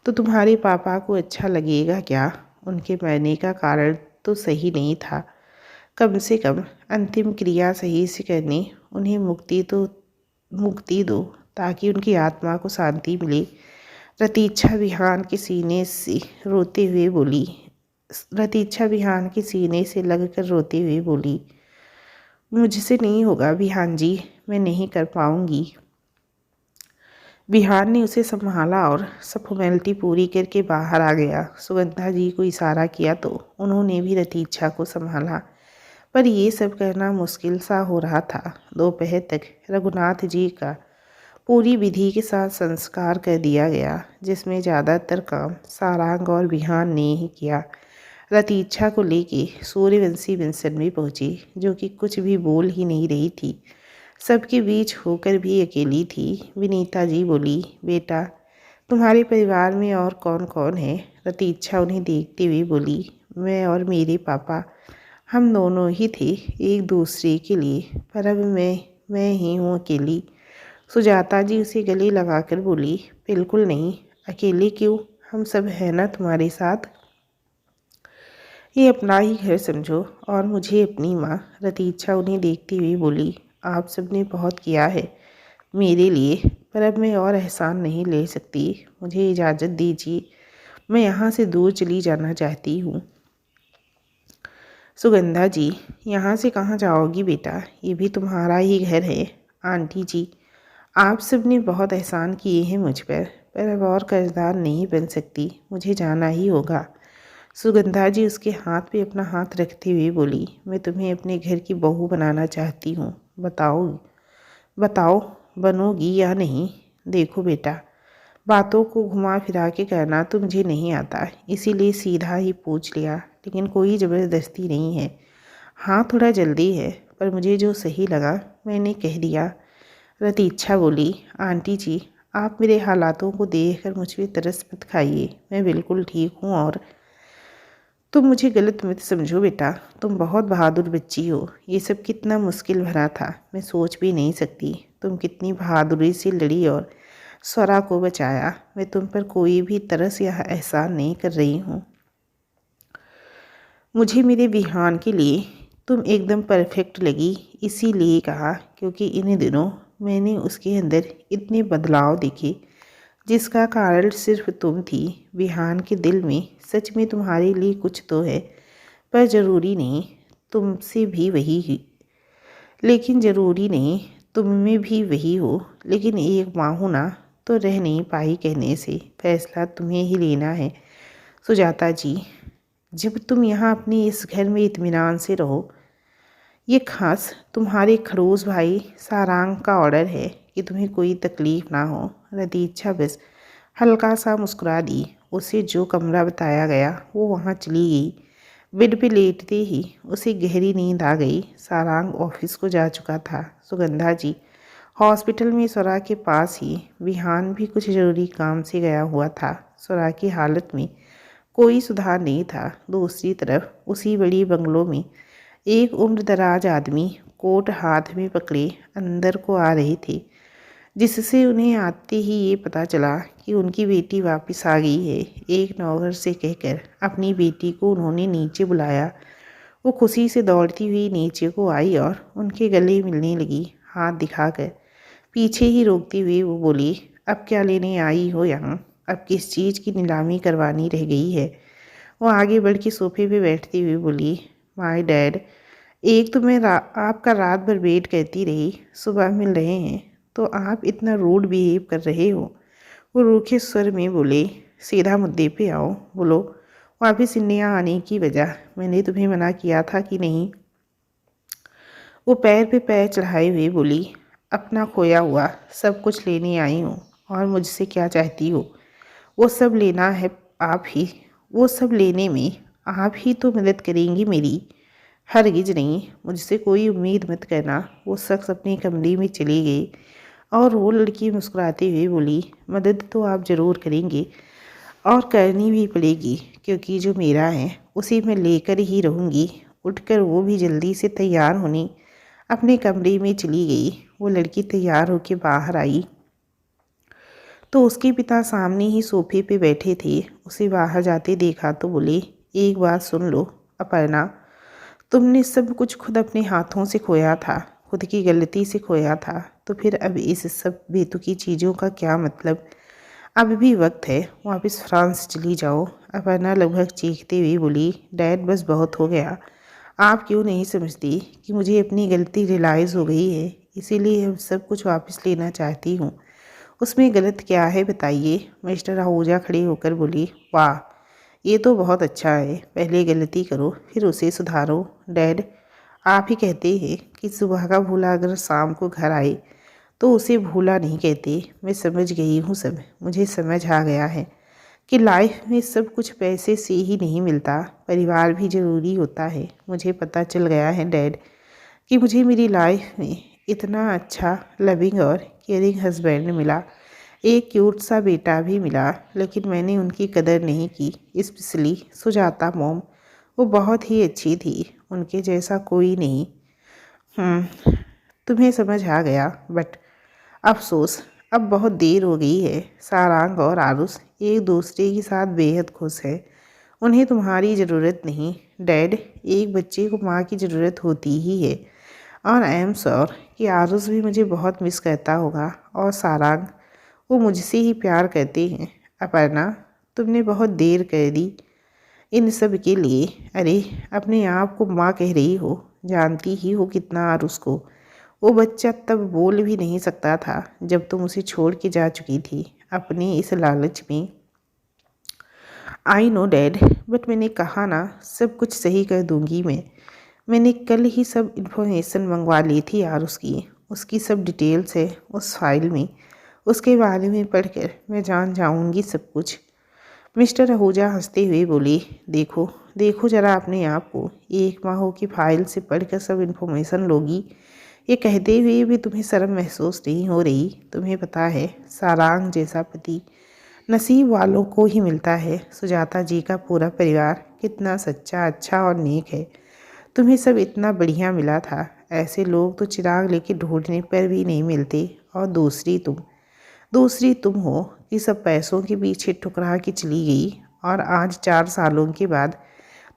Speaker 1: तो तुम्हारे पापा को अच्छा लगेगा क्या? उनके मरने का कारण तो सही नहीं था। कम से कम अंतिम क्रिया सही से करने उन्हें मुक्ति दो ताकि उनकी आत्मा को शांति मिले। रतीक्षा बिहान के सीने से रोते हुए बोली। रतीक्षा बिहान के सीने से लगकर रोते हुए बोली, मुझसे नहीं होगा बिहान जी, मैं नहीं कर पाऊंगी। बिहान ने उसे संभाला और सब फॉर्मेलिटी पूरी करके बाहर आ गया। सुगंधा जी को इशारा किया तो उन्होंने भी रतीक्षा को संभाला, पर ये सब करना मुश्किल सा हो रहा था। दोपहर तक रघुनाथ जी का पूरी विधि के साथ संस्कार कर दिया गया, जिसमें ज़्यादातर काम सारांग और बिहान ने ही किया। रतीक्षा को लेके सूर्यवंशी विंसन भी पहुंची, जो कि कुछ भी बोल ही नहीं रही थी। सबके बीच होकर भी अकेली थी। विनीता जी बोली, बेटा तुम्हारे परिवार में और कौन कौन है? रतीक्षा उन्हें देखते हुए बोली, मैं और मेरे पापा, हम दोनों ही थे एक दूसरे के लिए, पर अब मैं ही हूँ अकेली। सुजाता जी उसे गले लगाकर बोली, बिल्कुल नहीं, अकेले क्यों, हम सब हैं ना तुम्हारे साथ। ये अपना ही घर समझो और मुझे अपनी माँ। रतीक्षा उन्हें देखती हुई बोली, आप सब ने बहुत किया है मेरे लिए, पर अब मैं और एहसान नहीं ले सकती। मुझे इजाज़त दीजिए, मैं यहाँ से दूर चली जाना चाहती हूँ। सुगंधा जी, यहाँ से कहाँ जाओगी बेटा, ये भी तुम्हारा ही घर है। आंटी जी, आप सब ने बहुत एहसान किए हैं मुझ पर अब और कर्जदार नहीं बन सकती, मुझे जाना ही होगा। सुगंधा जी उसके हाथ पे अपना हाथ रखते हुए बोली, मैं तुम्हें अपने घर की बहू बनाना चाहती हूँ। बताओ बनोगी या नहीं? देखो बेटा, बातों को घुमा फिरा के करना तो मुझे नहीं आता, इसीलिए सीधा ही पूछ लिया, लेकिन कोई ज़बरदस्ती नहीं है। हाँ थोड़ा जल्दी है, पर मुझे जो सही लगा मैंने कह दिया। रतीक्षा बोली, आंटी जी आप मेरे हालातों को देखकर मुझ पर तरस मत खाइए, मैं बिल्कुल ठीक हूँ और तुम मुझे गलत मत समझो बेटा, तुम बहुत बहादुर बच्ची हो। ये सब कितना मुश्किल भरा था, मैं सोच भी नहीं सकती। तुम कितनी बहादुरी से लड़ी और स्वरा को बचाया। मैं तुम पर कोई भी तरस या एहसान नहीं कर रही हूँ। मुझे मेरे बिहान के लिए तुम एकदम परफेक्ट लगी, इसीलिए कहा क्योंकि इन दिनों मैंने उसके अंदर इतने बदलाव देखे, जिसका कारण सिर्फ तुम थी। बिहान के दिल में सच में तुम्हारे लिए कुछ तो है, पर ज़रूरी नहीं तुमसे भी वही ही, लेकिन ज़रूरी नहीं तुम में भी वही हो। लेकिन एक माँ हो ना, तो रह नहीं पाई कहने से, फैसला तुम्हें ही लेना है। सुजाता जी, जब तुम यहाँ अपने इस घर में इत्मीनान से रहो, ये खास तुम्हारे खड़ूस भाई सारांग का ऑर्डर है कि तुम्हें कोई तकलीफ़ ना हो। रतीछा बस हल्का सा मुस्कुरा दी। उसे जो कमरा बताया गया वो वहाँ चली गई। बेड पे लेटते ही उसे गहरी नींद आ गई। सारांग ऑफिस को जा चुका था। सुगंधा जी हॉस्पिटल में स्वरा के पास ही। विहान भी कुछ ज़रूरी काम से गया हुआ था। स्वरा की हालत में कोई सुधार नहीं था। दूसरी तरफ उसी बड़ी बंगलों में एक उम्रदराज आदमी कोट हाथ में पकड़े अंदर को आ रहे थे, जिससे उन्हें आते ही ये पता चला कि उनकी बेटी वापस आ गई है। एक नौकर से कहकर अपनी बेटी को उन्होंने नीचे बुलाया। वो खुशी से दौड़ती हुई नीचे को आई और उनके गले मिलने लगी, हाथ दिखाकर। पीछे ही रोकती हुई वो बोली, अब क्या लेने आई हो यहाँ? अब किस चीज़ की नीलामी करवानी रह गई है? वो आगे बढ़ के सोफे पे बैठती हुई बोली, माय डैड, एक तो मैं आपका रात भर वेट करती रही, सुबह मिल रहे हैं तो आप इतना रूड बिहेव कर रहे हो। वो रूखे स्वर में बोले, सीधा मुद्दे पे आओ, बोलो वापस इंडिया आने की वजह। मैंने तुम्हें मना किया था कि नहीं? वो पैर पे पैर चढ़ाए हुए बोली, अपना खोया हुआ सब कुछ लेने आई हूँ। और मुझसे क्या चाहती हो? वो सब लेना है आप ही। वो सब लेने में आप ही तो मदद करेंगी मेरी। हरगिज नहीं, मुझसे कोई उम्मीद मत करना। वो शख्स अपने कमरे में चली गई और वो लड़की मुस्कुराते हुए बोली, मदद तो आप ज़रूर करेंगे और करनी भी पड़ेगी, क्योंकि जो मेरा है उसे मैं लेकर ही रहूँगी। उठकर वो भी जल्दी से तैयार होने अपने कमरे में चली गई। वो लड़की तैयार होकर बाहर आई तो उसके पिता सामने ही सोफे पे बैठे थे। उसे बाहर जाते देखा तो बोले, एक बात सुन लो अपर्णा, तुमने सब कुछ खुद अपने हाथों से खोया था, खुद की गलती से खोया था, तो फिर अब इस सब बेतुकी चीज़ों का क्या मतलब? अब भी वक्त है, वापस फ्रांस चली जाओ। अपर्णा लगभग चीखते हुए बोली, डैड बस बहुत हो गया। आप क्यों नहीं समझती कि मुझे अपनी गलती रियलाइज़ हो गई है, इसीलिए अब सब कुछ वापस लेना चाहती हूँ। उसमें गलत क्या है बताइए? मिस्टर आहूजा खड़े होकर बोली, वाह ये तो बहुत अच्छा है। पहले गलती करो फिर उसे सुधारो। डैड, आप ही कहते हैं कि सुबह का भूला अगर शाम को घर आए तो उसे भूला नहीं कहते। मैं समझ गई हूँ सब। मुझे समझ आ गया है कि लाइफ में सब कुछ पैसे से ही नहीं मिलता, परिवार भी ज़रूरी होता है। मुझे पता चल गया है डैड कि मुझे मेरी लाइफ में इतना अच्छा लविंग और केयरिंग हस्बैंड मिला, एक क्यूट सा बेटा भी मिला, लेकिन मैंने उनकी कदर नहीं की। स्पेशली सुजाता मॉम, वो बहुत ही अच्छी थी, उनके जैसा कोई नहीं। तुम्हें समझ आ गया, बट अफसोस अब बहुत देर हो गई है। सारांग और आरुष एक दूसरे के साथ बेहद खुश है। उन्हें तुम्हारी ज़रूरत नहीं डैड, एक बच्चे को माँ की ज़रूरत होती ही है। और आई एम श्योर कि आरुष भी मुझे बहुत मिस करता होगा। और सारांग, वो मुझसे ही प्यार करते हैं। अपर्णा, तुमने बहुत देर कर दी इन सब के लिए। अरे, अपने आप को माँ कह रही हो, जानती ही हो कितना आरुष को। वो बच्चा तब बोल भी नहीं सकता था जब तुम उसे छोड़ के जा चुकी थी अपने इस लालच में। आई नो डैड, बट मैंने कहा ना सब कुछ सही कर दूंगी मैं। मैंने कल ही सब इन्फॉर्मेशन मंगवा ली थी यार उसकी सब डिटेल्स है उस फाइल में। उसके बारे में पढ़कर मैं जान जाऊंगी सब कुछ। मिस्टर आहूजा हंसते हुए बोले, देखो देखो ज़रा अपने आप को, एक माह की फाइल से पढ़कर सब इन्फॉर्मेशन लोगी। ये कहते हुए भी तुम्हें शर्म महसूस नहीं हो रही? तुम्हें पता है सारांग जैसा पति नसीब वालों को ही मिलता है। सुजाता जी का पूरा परिवार कितना सच्चा, अच्छा और नेक है। तुम्हें सब इतना बढ़िया मिला था। ऐसे लोग तो चिराग लेके ढूंढने पर भी नहीं मिलते। और दूसरी तुम हो कि सब पैसों के पीछे ठुकरा के चली गई, और आज 4 सालों के बाद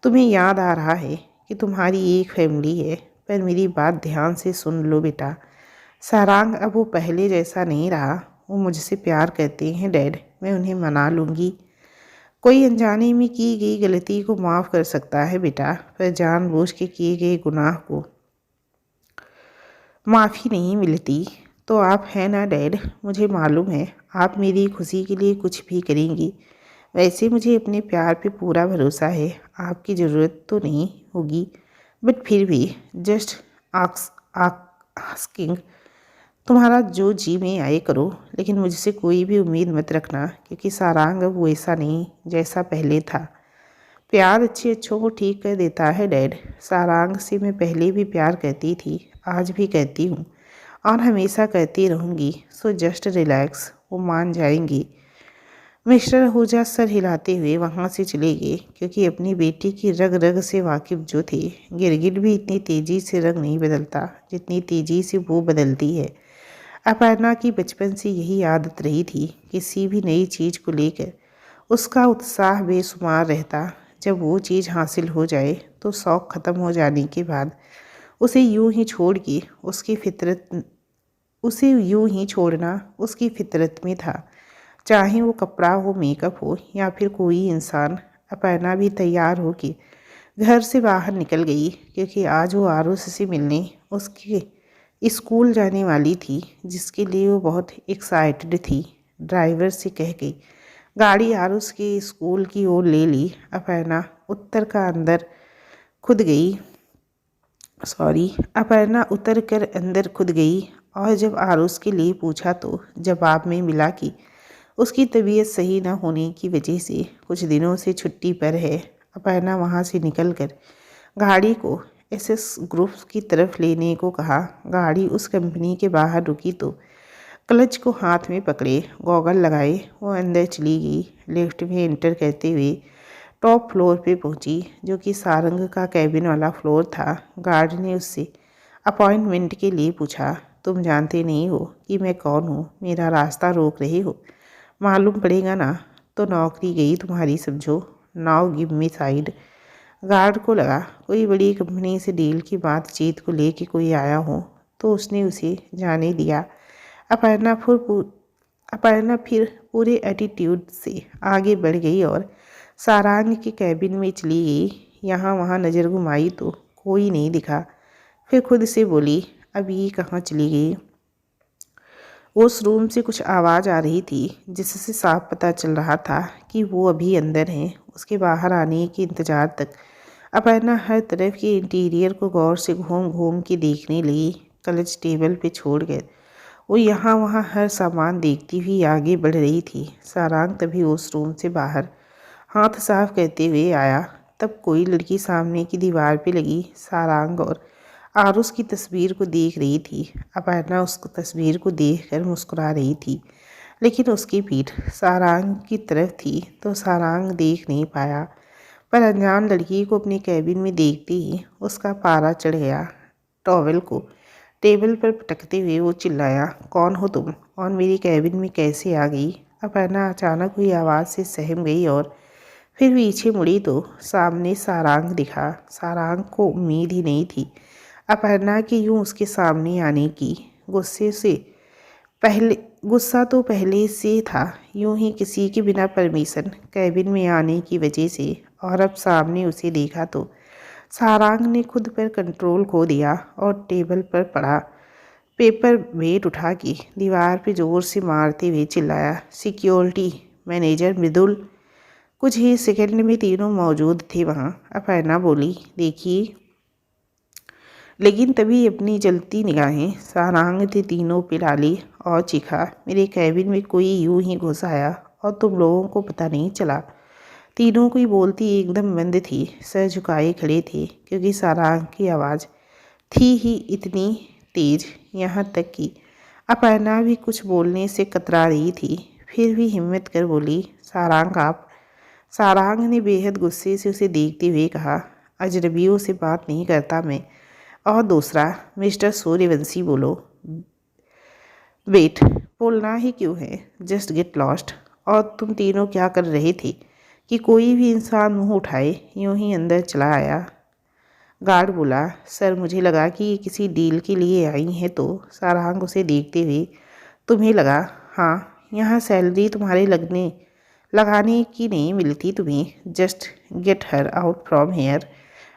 Speaker 1: तुम्हें याद आ रहा है कि तुम्हारी एक फैमिली है। पर मेरी बात ध्यान से सुन लो बेटा, सारांग अब वो पहले जैसा नहीं रहा। वो मुझसे प्यार करते हैं डैड, मैं उन्हें मना लूँगी। कोई अनजाने में की गई गलती को माफ़ कर सकता है बेटा, पर जानबूझ के किए गए गुनाह को माफ़ी नहीं मिलती। तो आप हैं ना डैड, मुझे मालूम है आप मेरी खुशी के लिए कुछ भी करेंगी। वैसे मुझे अपने प्यार पे पूरा भरोसा है। आपकी ज़रूरत तो नहीं होगी, बट फिर भी जस्ट आस्किंग। तुम्हारा जो जी में आए करो, लेकिन मुझसे कोई भी उम्मीद मत रखना, क्योंकि सारांग अब वैसा नहीं जैसा पहले था। प्यार अच्छे अच्छों को ठीक कर देता है डैड। सारांग से मैं पहले भी प्यार करती थी, आज भी कहती हूँ और हमेशा कहती रहूँगी। सो जस्ट रिलैक्स, वो मान जाएंगी। मिस्टर आहूजा सर हिलाते हुए वहाँ से चले गए, क्योंकि अपनी बेटी की रग रग से वाकिफ जो थे। गिरगिट भी इतनी तेज़ी से रंग नहीं बदलता जितनी तेज़ी से वो बदलती है। अपर्णा की बचपन से यही आदत रही थी, किसी भी नई चीज़ को लेकर उसका उत्साह बेशुमार रहता। जब वो चीज़ हासिल हो जाए तो शौक़ ख़त्म हो जाने के बाद उसे यूं ही छोड़ के उसे यूं ही छोड़ना उसकी फितरत में था। चाहे वो कपड़ा हो, मेकअप हो या फिर कोई इंसान। अपर्णा भी तैयार हो के घर से बाहर निकल गई, क्योंकि आज वो आरुष से मिलने उसके स्कूल जाने वाली थी, जिसके लिए वो बहुत एक्साइटेड थी। ड्राइवर से कह गई गाड़ी आरुष के स्कूल की ओर ले ली। अपर्णा उतर कर अंदर खुद गई, और जब आरुष के लिए पूछा तो जवाब में मिला कि उसकी तबीयत सही न होने की वजह से कुछ दिनों से छुट्टी पर है। अपर्णा वहाँ से निकलकर गाड़ी को एसएस ग्रुप की तरफ लेने को कहा। गाड़ी उस कंपनी के बाहर रुकी तो क्लच को हाथ में पकड़े, गॉगल लगाए वो अंदर चली गई। लिफ्ट में एंटर करते हुए टॉप फ्लोर पे पहुंची, जो कि सारंग का कैबिन वाला फ्लोर था। गार्ड ने उससे अपॉइंटमेंट के लिए पूछा, तुम जानते नहीं हो कि मैं कौन हूँ? मेरा रास्ता रोक रहे हो? मालूम पड़ेगा ना। तो नौकरी गई तुम्हारी, समझो। Now give me side. Guard को लगा कोई बड़ी कंपनी से डील की बातचीत को लेके कोई आया हो, तो उसने उसे जाने दिया। अपर्णा फिर पूरे एटीट्यूड से आगे बढ़ गई और सारांग के कैबिन में चली गई। यहाँ वहाँ नज़र घुमाई तो कोई नहीं दिखा। फिर खुद से बोली, अब ये कहाँ चली गई? उस रूम से कुछ आवाज़ आ रही थी, जिससे साफ पता चल रहा था कि वो अभी अंदर हैं। उसके बाहर आने के इंतज़ार तक अपर्णा हर तरफ के इंटीरियर को गौर से घूम घूम के देखने लगी। क्लच टेबल पे छोड़ गए वो यहाँ वहाँ हर सामान देखती हुई आगे बढ़ रही थी। सारांग तभी उस रूम से बाहर हाथ साफ करते हुए आया। तब कोई लड़की सामने की दीवार पे लगी सारांग और आरुष की तस्वीर को देख रही थी। अपर्णा उस तस्वीर को देखकर मुस्कुरा रही थी, लेकिन उसकी पीठ सारांग की तरफ थी तो सारांग देख नहीं पाया। पर अनजान लड़की को अपने कैबिन में देखते ही उसका पारा चढ़ गया। टॉवेल को टेबल पर पटकते हुए वो चिल्लाया, कौन हो तुम और मेरी कैबिन में कैसे आ गई? अपर्णा अचानक हुई आवाज़ से सहम गई और फिर पीछे मुड़ी तो सामने सारांग दिखा। सारांग को उम्मीद ही नहीं थी अपर्णा के यूं उसके सामने आने की। गुस्सा तो पहले से था, यूं ही किसी के बिना परमिशन कैबिन में आने की वजह से, और अब सामने उसे देखा तो सारांग ने खुद पर कंट्रोल खो दिया और टेबल पर पड़ा पेपर वेट उठा के दीवार पे जोर से मारते हुए चिल्लाया, सिक्योरिटी मैनेजर मृदुल। कुछ ही सेकंड में तीनों मौजूद थे वहाँ। अपर्णा बोली, देखिए। लेकिन तभी अपनी जलती निगाहें सारांग ने तीनों पे डाली और चीखा, मेरे कैबिन में कोई यूं ही घुस आया और तुम लोगों को पता नहीं चला। तीनों की बोलती एकदम बंद थी, सर झुकाए खड़े थे, क्योंकि सारांग की आवाज़ थी ही इतनी तेज, यहाँ तक कि अपर्णा भी कुछ बोलने से कतरा रही थी। फिर भी हिम्मत कर बोली, सारांग आप। सारांग ने बेहद गुस्से से उसे देखते हुए कहा, अजनबियों से बात नहीं करता मैं। और दूसरा, मिस्टर सूर्यवंशी बोलो। वेट, बोलना ही क्यों है? Just get lost. और तुम तीनों क्या कर रहे थे कि कोई भी इंसान मुंह उठाए यूं ही अंदर चला आया? गार्ड बोला, सर मुझे लगा कि ये किसी डील के लिए आई हैं। तो सारांग उसे देखते हुए, तुम्हें लगा? हाँ, यहाँ सैलरी तुम्हारे लगाने की नहीं मिलती तुम्हें। Just get her out from here.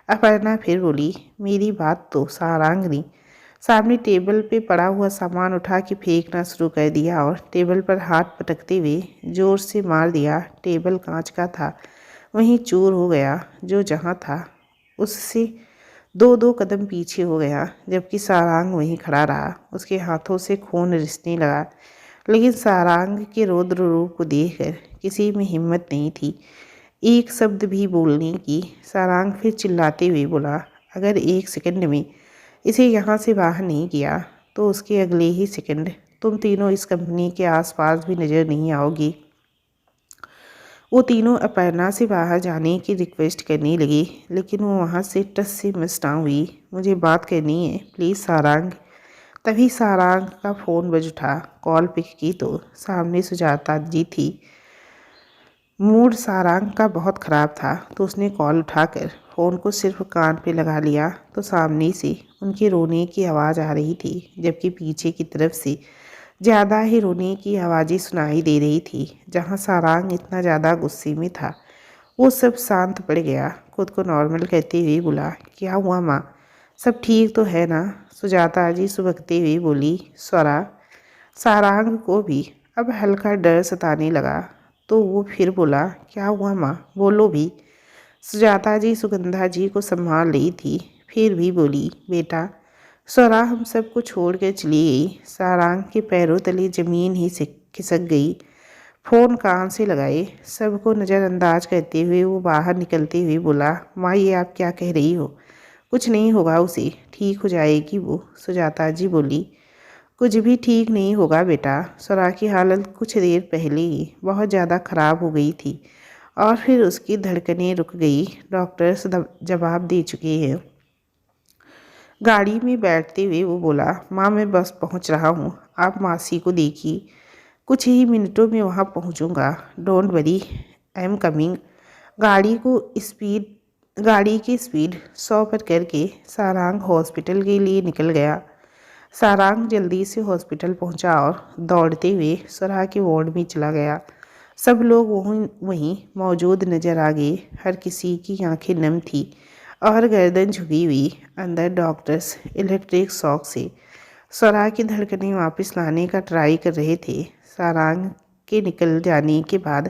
Speaker 1: Aparna फिर बोली, मेरी बात तो सारांग ने सामने टेबल पे पड़ा हुआ सामान उठा के फेंकना शुरू कर दिया और टेबल पर हाथ पटकते हुए जोर से मार दिया। टेबल कांच का था, वहीं चूर हो गया। जो जहाँ था उससे दो दो कदम पीछे हो गया, जबकि सारांग वहीं खड़ा रहा। उसके हाथों से खून रिसने लगा, लेकिन सारांग के रौद्र रूप को देखकर किसी में हिम्मत नहीं थी एक शब्द भी बोलने की। सारांग फिर चिल्लाते हुए बोला, अगर एक सेकंड में इसे यहाँ से बाहर नहीं किया तो उसके अगले ही सेकंड तुम तीनों इस कंपनी के आसपास भी नज़र नहीं आओगी। वो तीनों अपर्णा से बाहर जाने की रिक्वेस्ट करने लगी, लेकिन वो वहाँ से टस से मिस ना हुई। मुझे बात करनी है प्लीज़ सारांग। तभी सारांग का फ़ोन बज उठा। कॉल पिक की तो सामने सुजाता जी थी। मूड सारांग का बहुत ख़राब था, तो उसने कॉल उठाकर फ़ोन को सिर्फ कान पे लगा लिया तो सामने से उनके रोने की आवाज़ आ रही थी, जबकि पीछे की तरफ से ज़्यादा ही रोने की आवाज़ें सुनाई दे रही थी। जहाँ सारांग इतना ज़्यादा गुस्से में था, वो सब शांत पड़ गया। खुद को नॉर्मल कहते हुए बोला, क्या हुआ माँ, सब ठीक तो है ना? सुजाता जी सुबकते हुए बोली। स्वरा। सारांग को भी अब हल्का डर सताने लगा, तो वो फिर बोला, क्या हुआ माँ, बोलो भी। सुजाता जी सुगंधा जी को संभाल रही थी, फिर भी बोली, बेटा स्वरा हम सबको छोड़ कर चली गई। सारांग के पैरों तले ज़मीन ही से खिसक गई। फ़ोन कान से लगाए सबको नज़रअंदाज करते हुए वो बाहर निकलते हुए बोला, माँ ये आप क्या कह रही हो? कुछ नहीं होगा उसे, ठीक हो जाएगी वो। सुजाता जी बोली, कुछ भी ठीक नहीं होगा बेटा। स्वरा की हालत कुछ देर पहले ही बहुत ज़्यादा ख़राब हो गई थी और फिर उसकी धड़कनें रुक गई। डॉक्टर्स जवाब दे चुके हैं। गाड़ी में बैठते हुए वो बोला, माँ मैं बस पहुँच रहा हूँ, आप मासी को देखिए, कुछ ही मिनटों में वहाँ पहुँचूँगा। Don't worry, I am coming. गाड़ी की स्पीड 100 पर करके सारांग हॉस्पिटल के लिए निकल गया। सारांग जल्दी से हॉस्पिटल पहुंचा और दौड़ते हुए स्वरा के वार्ड में चला गया। सब लोग वहीं मौजूद नजर आ गए। हर किसी की आंखें नम थी और गर्दन झुकी हुई। अंदर डॉक्टर्स इलेक्ट्रिक शॉक से स्वरा की धड़कनें वापस लाने का ट्राई कर रहे थे। सारांग के निकल जाने के बाद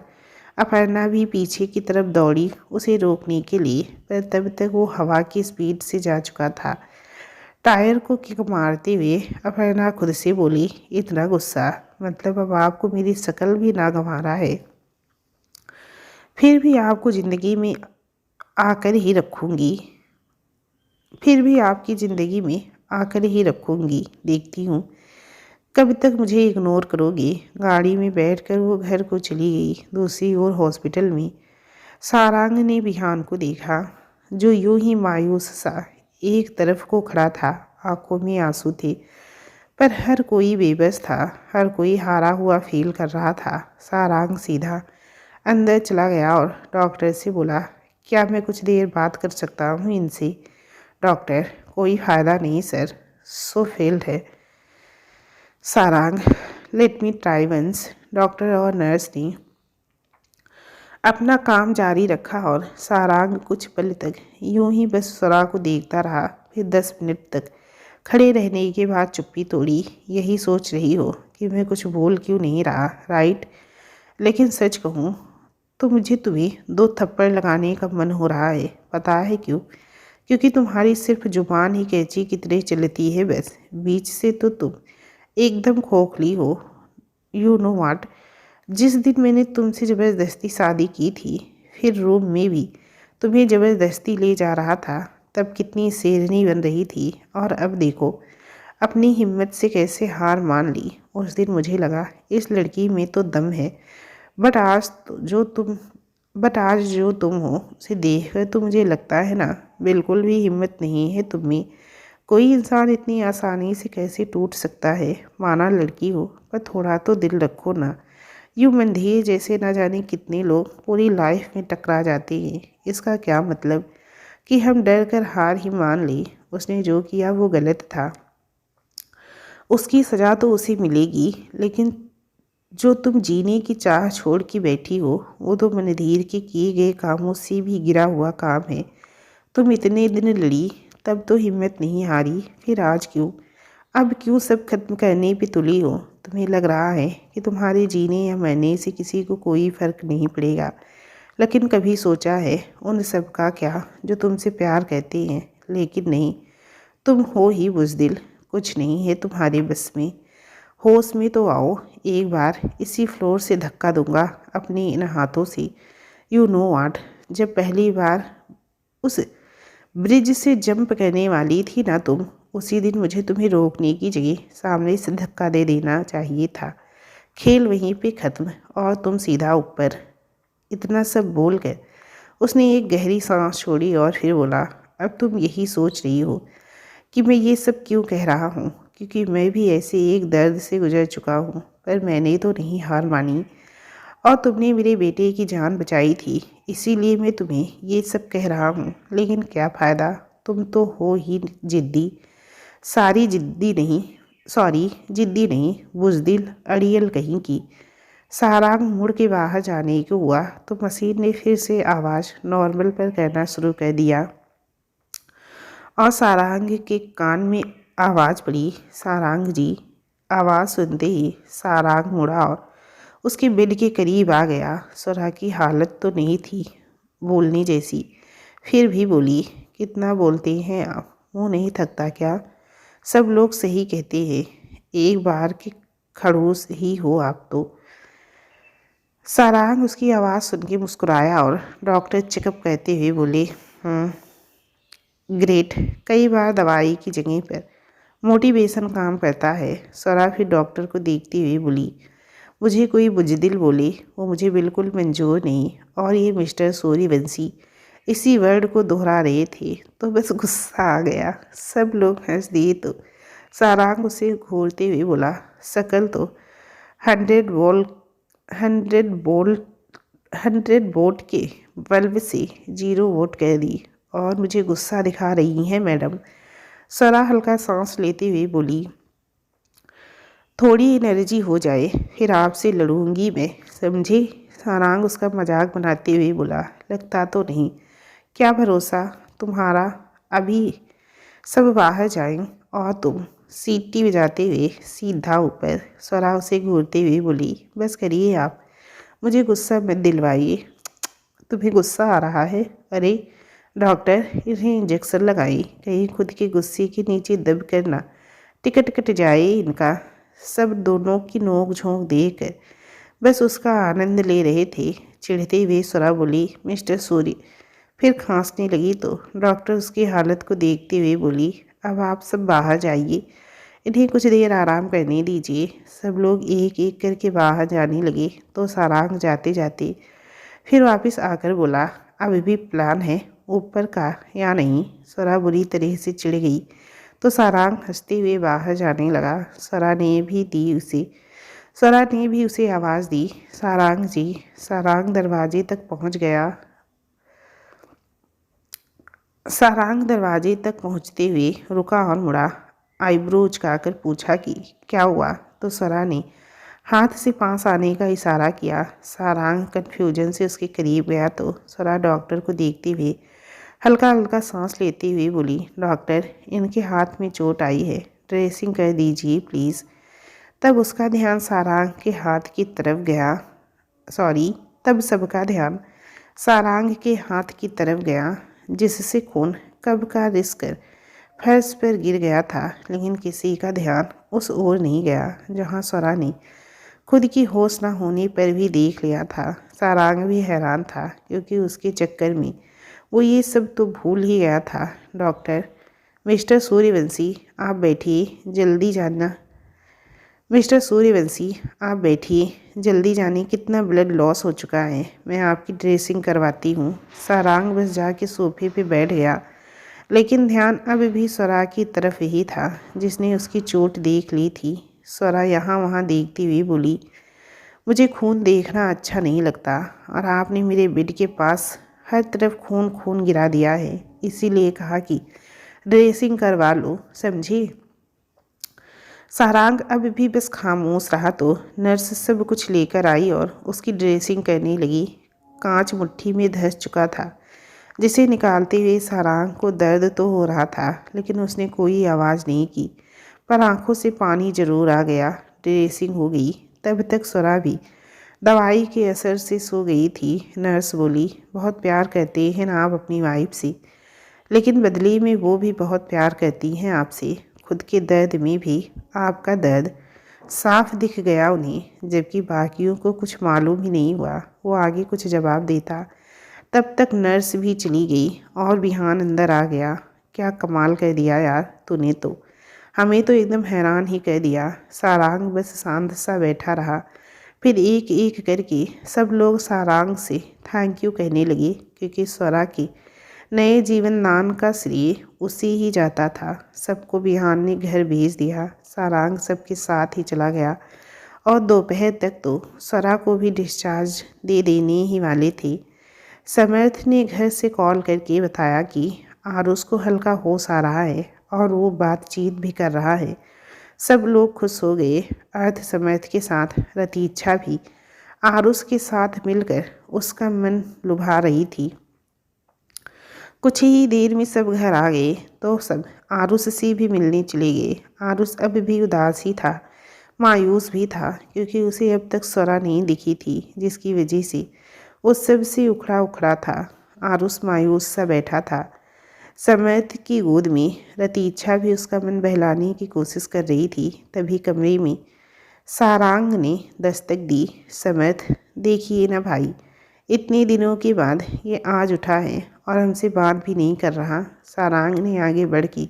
Speaker 1: अपर्णा भी पीछे की तरफ दौड़ी उसे रोकने के लिए, पर तब तक वो हवा की स्पीड से जा चुका था। टायर को किक मारते हुए अपर्णा खुद से बोली, इतना गुस्सा, मतलब अब आपको मेरी शक्ल भी ना गंवारा है। फिर भी आपको ज़िंदगी में आकर ही रखूँगी। देखती हूँ कब तक मुझे इग्नोर करोगे। गाड़ी में बैठकर वो घर को चली गई। दूसरी ओर हॉस्पिटल में सारांग ने बिहान को देखा, जो यूं ही मायूस सा एक तरफ को खड़ा था। आंखों में आंसू थे, पर हर कोई बेबस था, हर कोई हारा हुआ फील कर रहा था। सारांग सीधा अंदर चला गया और डॉक्टर से बोला, क्या मैं कुछ देर बात कर सकता हूँ इनसे? डॉक्टर, कोई फ़ायदा नहीं सर, सो फेल्ड है। Sarang, let me try once. Doctor और नर्स ने अपना काम जारी रखा और सारांग कुछ पल तक यूं ही बस स्वरा को देखता रहा। फिर 10 मिनट तक खड़े रहने के बाद चुप्पी तोड़ी। यही सोच रही हो कि मैं कुछ बोल क्यों नहीं रहा, राइट? लेकिन सच कहूँ तो मुझे तुम्हें 2 थप्पड़ लगाने का मन हो रहा है। पता है क्यों? क्योंकि तुम्हारी सिर्फ जुबान ही कैंची की तरह चलती है बस। बीच से तो तुम एकदम खोखली हो। यू नो व्हाट, जिस दिन मैंने तुमसे ज़बरदस्ती शादी की थी, फिर रूम में भी तुम्हें ज़बरदस्ती ले जा रहा था, तब कितनी शेरनी बन रही थी, और अब देखो अपनी हिम्मत से कैसे हार मान ली। उस दिन मुझे लगा इस लड़की में तो दम है, बट आज जो तुम हो उसे देखकर तो मुझे लगता है ना, बिल्कुल भी हिम्मत नहीं है तुम में। कोई इंसान इतनी आसानी से कैसे टूट सकता है? माना लड़की हो, पर थोड़ा तो दिल रखो ना। यूँ मंदिर जैसे ना जाने कितने लोग पूरी लाइफ में टकरा जाते हैं। इसका क्या मतलब कि हम डर कर हार ही मान ली? उसने जो किया वो गलत था, उसकी सज़ा तो उसे मिलेगी, लेकिन जो तुम जीने की चाह छोड़ के बैठी हो, वो तो मनधीर के किए गए कामों से भी गिरा हुआ काम है। तुम इतने दिन लड़ी, तब तो हिम्मत नहीं हारी, फिर आज क्यों? अब क्यों सब खत्म करने पे तुली हो? तुम्हें लग रहा है कि तुम्हारे जीने या मरने से किसी को कोई फ़र्क नहीं पड़ेगा, लेकिन कभी सोचा है उन सब का क्या जो तुमसे प्यार कहते हैं, लेकिन नहीं, तुम हो ही बुज़दिल, कुछ नहीं है तुम्हारे बस में। होश में तो आओ, एक बार इसी फ्लोर से धक्का दूंगा अपने इन हाथों से। यू नो व्हाट, जब पहली बार उस ब्रिज से जंप करने वाली थी ना तुम, उसी दिन मुझे तुम्हें रोकने की जगह सामने से धक्का दे देना चाहिए था। खेल वहीं पे ख़त्म और तुम सीधा ऊपर। इतना सब बोल कर उसने एक गहरी सांस छोड़ी और फिर बोला, अब तुम यही सोच रही हो कि मैं ये सब क्यों कह रहा हूँ, क्योंकि मैं भी ऐसे एक दर्द से गुजर चुका हूँ। पर मैंने तो नहीं हार मानी और तुमने मेरे बेटे की जान बचाई थी, इसीलिए मैं तुम्हें ये सब कह रहा हूँ। लेकिन क्या फ़ायदा, तुम तो हो ही जिद्दी। सारी जिद्दी नहीं सॉरी जिद्दी नहीं, बुज़दिल, अड़ियल कहीं की। सारांग मुड़ के बाहर जाने को हुआ तो मशीन ने फिर से आवाज़ नॉर्मल पर करना शुरू कर दिया और सारांग के कान में आवाज़ पड़ी, सारांग जी। आवाज़ सुनते ही सारांग मुड़ा और उसके बेड के करीब आ गया। स्वरा की हालत तो नहीं थी बोलने जैसी, फिर भी बोली, कितना बोलते हैं आप, मुँह नहीं थकता क्या? सब लोग सही कहते हैं, एक बार के खड़ूस ही हो आप तो। सारांग उसकी आवाज़ सुन के मुस्कुराया और डॉक्टर चेकअप कहते हुए बोले, ग्रेट। कई बार दवाई की जगह पर मोटिवेशन काम करता है। स्वरा फिर डॉक्टर को देखती हुई बोली, मुझे कोई बुज़दिल बोले वो मुझे बिल्कुल मंजूर नहीं। और ये मिस्टर सूर्यवंशी इसी वर्ड को दोहरा रहे थे तो बस गुस्सा आ गया। सब लोग हंस दिए तो सारांग उसे घूरते हुए बोला, शकल तो 100 वोल्ट के बल्ब से 0 वोट कह दी और मुझे गुस्सा दिखा रही हैं मैडम। स्वरा हल्का सांस लेते हुए बोली, थोड़ी एनर्जी हो जाए फिर आपसे लड़ूंगी मैं, समझे? सारांग उसका मजाक बनाते हुए बोला, लगता तो नहीं। क्या भरोसा तुम्हारा, अभी सब बाहर जाएं और तुम सीटी बजाते हुए सीधा ऊपर। स्वरा उसे घूरते हुए बोली, बस करिए आप, मुझे गुस्सा मत दिलवाइए। तुम्हें गुस्सा आ रहा है? अरे डॉक्टर, इन्हें इंजेक्शन लगाई, कहीं खुद के गुस्से के नीचे दब कर ना टिकट कट जाए इनका। सब दोनों की नोक झोंक देकर बस उसका आनंद ले रहे थे। चिढ़ते हुए स्वरा बोली, मिस्टर सूरी। फिर खांसने लगी तो डॉक्टर उसकी हालत को देखते हुए बोली, अब आप सब बाहर जाइए, इन्हें कुछ देर आराम करने दीजिए। सब लोग एक एक करके बाहर जाने लगे तो सारांग जाते जाते फिर वापस आकर बोला, अभी भी प्लान है ऊपर का या नहीं? स्वरा बुरी तरह से चिढ़ गई तो सारांग हंसते हुए बाहर जाने लगा। स्वरा ने भी उसे आवाज़ दी, सारांग जी। सारांग दरवाजे तक पहुंच गया। सारांग दरवाजे तक पहुंचते हुए रुका और मुड़ा, आईब्रो उचकाकर पूछा कि क्या हुआ? तो स्वरा ने हाथ से पास आने का इशारा किया। सारांग कन्फ्यूजन से उसके करीब गया तो स्वरा डॉक्टर को देखते हुए हल्का हल्का सांस लेते हुए बोली, डॉक्टर, इनके हाथ में चोट आई है, ड्रेसिंग कर दीजिए प्लीज़। तब उसका ध्यान सारांग के हाथ की तरफ गया तब सबका ध्यान सारांग के हाथ की तरफ गया, जिससे खून कब का रिस कर फर्श पर गिर गया था। लेकिन किसी का ध्यान उस ओर नहीं गया जहां स्वरा ने खुद की होश न होने पर भी देख लिया था। सारांग भी हैरान था क्योंकि उसके चक्कर में वो ये सब तो भूल ही गया था। डॉक्टर, मिस्टर सूर्यवंशी आप बैठिए, जल्दी जाना। मिस्टर सूर्यवंशी आप बैठिए, जल्दी जाने, कितना ब्लड लॉस हो चुका है, मैं आपकी ड्रेसिंग करवाती हूँ। सारांग बस जाके सोफे पे बैठ गया, लेकिन ध्यान अभी भी स्वरा की तरफ ही था जिसने उसकी चोट देख ली थी। स्वरा यहाँ वहाँ देखती हुई बोली, मुझे खून देखना अच्छा नहीं लगता और आपने मेरे बेड के पास हर तरफ खून खून गिरा दिया है, इसीलिए कहा कि ड्रेसिंग करवा लो, समझी? सारांग अब भी बस खामोश रहा तो नर्स सब कुछ लेकर आई और उसकी ड्रेसिंग करने लगी। कांच मुट्ठी में धंस चुका था जिसे निकालते हुए सारांग को दर्द तो हो रहा था, लेकिन उसने कोई आवाज़ नहीं की, पर आंखों से पानी जरूर आ गया। ड्रेसिंग हो गई तब तक स्वरा भी दवाई के असर से सो गई थी। नर्स बोली, बहुत प्यार करते हैं ना आप अपनी वाइफ से? लेकिन बदले में वो भी बहुत प्यार करती हैं आपसे। खुद के दर्द में भी आपका दर्द साफ दिख गया उन्हें, जबकि बाकियों को कुछ मालूम ही नहीं हुआ वो आगे कुछ जवाब देता। तब तक नर्स भी चली गई और बिहान अंदर आ गया। क्या कमाल कर दिया यार तूने तो, हमें तो एकदम हैरान ही कर दिया। सारांग बस शांत सा बैठा रहा। फिर एक एक करके सब लोग सारांग से थैंक यू कहने लगे, क्योंकि स्वरा की नए जीवन दान का श्रेय उसे ही जाता था। सबको बिहान ने घर भेज दिया। सारांग सबके साथ ही चला गया और दोपहर तक तो स्वरा को भी डिस्चार्ज दे देने ही वाले थे। समर्थ ने घर से कॉल करके बताया कि आरुष को हल्का होश आ रहा है और वो बातचीत भी कर रहा है। सब लोग खुश हो गए। अर्थ समर्थ के साथ रतीच्छा भी आरुष के साथ मिलकर उसका मन लुभा रही थी। कुछ ही देर में सब घर आ गए तो सब आरुष से भी मिलने चले गए। आरुष अब भी उदास ही था, मायूस भी था, क्योंकि उसे अब तक स्वरा नहीं दिखी थी, जिसकी वजह से वो सबसे उखड़ा उखड़ा था। आरुष मायूस सा बैठा था। समर्थ की गोद में रतीच्छा भी उसका मन बहलाने की कोशिश कर रही थी। तभी कमरे में सारांग ने दस्तक दी। समर्थ, देखिए ना भाई, इतने दिनों के बाद ये आज उठा है और हमसे बात भी नहीं कर रहा। सारांग ने आगे बढ़ के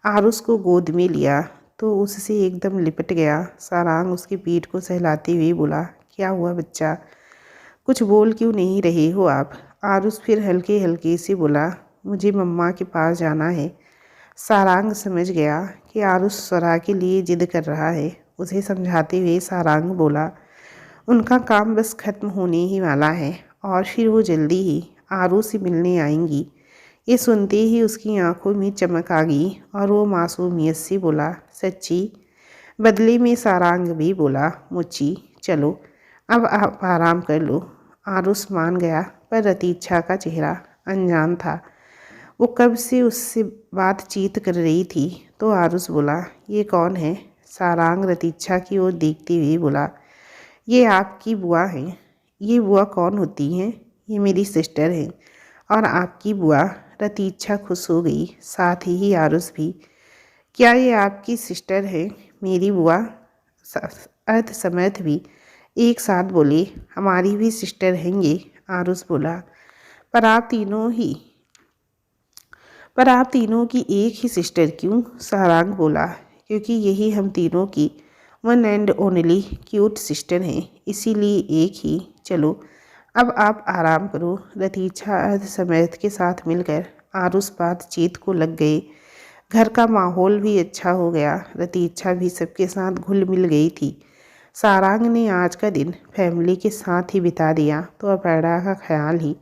Speaker 1: आरुष को गोद में लिया तो उससे एकदम लिपट गया। सारांग उसकी पीठ को सहलाते हुए बोला, क्या हुआ बच्चा, कुछ बोल क्यों नहीं रहे हो आप? आरुष फिर हल्के हल्के से बोला, मुझे मम्मा के पास जाना है। सारांग समझ गया कि आरुष स्वरा के लिए जिद कर रहा है। उसे समझाते हुए सारांग बोला, उनका काम बस खत्म होने ही वाला है और फिर वो जल्दी ही आरू से मिलने आएंगी। ये सुनते ही उसकी आंखों में चमक आ गई और वो मासूमियत से बोला, सच्ची? बदले में सारांग भी बोला, मुच्ची चलो अब आप आराम कर लो। आरुष मान गया, पर रतीच्छा का चेहरा अनजान था। वो कब से उससे बातचीत कर रही थी। तो आरुष बोला, ये कौन है? सारांग रतीच्छा की ओर देखते हुए बोला, ये आपकी बुआ हैं। ये बुआ कौन होती हैं? ये मेरी सिस्टर हैं। और आपकी बुआ? रतीच्छा खुश हो गई, साथ ही आरुष भी। क्या ये आपकी सिस्टर है? मेरी बुआ? अर्थ समर्थ भी एक साथ बोले, हमारी भी सिस्टर हैंगे। आरुष बोला, पर आप तीनों ही पर आप तीनों की एक ही सिस्टर क्यों? सारांग बोला, क्योंकि यही हम तीनों की one and only cute sister हैं, इसीलिए एक ही। चलो अब आप आराम करो। रतीच्छा अर्ध समर्थ के साथ मिलकर आरुष बातचीत को लग गए। घर का माहौल भी अच्छा हो गया। रतीच्छा भी सबके साथ घुल मिल गई थी। सारांग ने आज का दिन फैमिली के साथ ही बिता दिया तो अपर्णा का ख्याल ही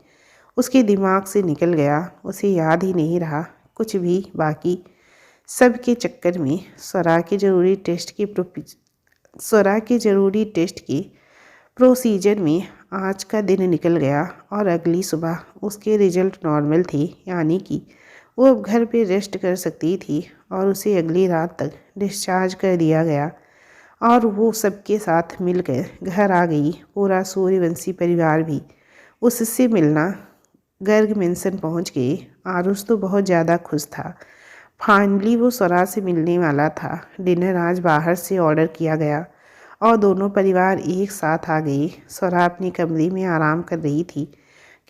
Speaker 1: उसके दिमाग से निकल गया। उसे याद ही नहीं रहा कुछ भी। बाकी सब के चक्कर में स्वरा के ज़रूरी टेस्ट के प्रोसीजर में आज का दिन निकल गया और अगली सुबह उसके रिजल्ट नॉर्मल थे, यानी कि वो अब घर पे रेस्ट कर सकती थी और उसे अगली रात तक डिस्चार्ज कर दिया गया और वो सबके साथ मिलकर घर आ गई। पूरा सूर्यवंशी परिवार भी उससे मिलना गर्ग मेंशन पहुंच गए। आरुष तो बहुत ज़्यादा खुश था। फाइनली वो स्वरा से मिलने वाला था। डिनर आज बाहर से ऑर्डर किया गया और दोनों परिवार एक साथ आ गए। स्वरा अपनी कमरे में आराम कर रही थी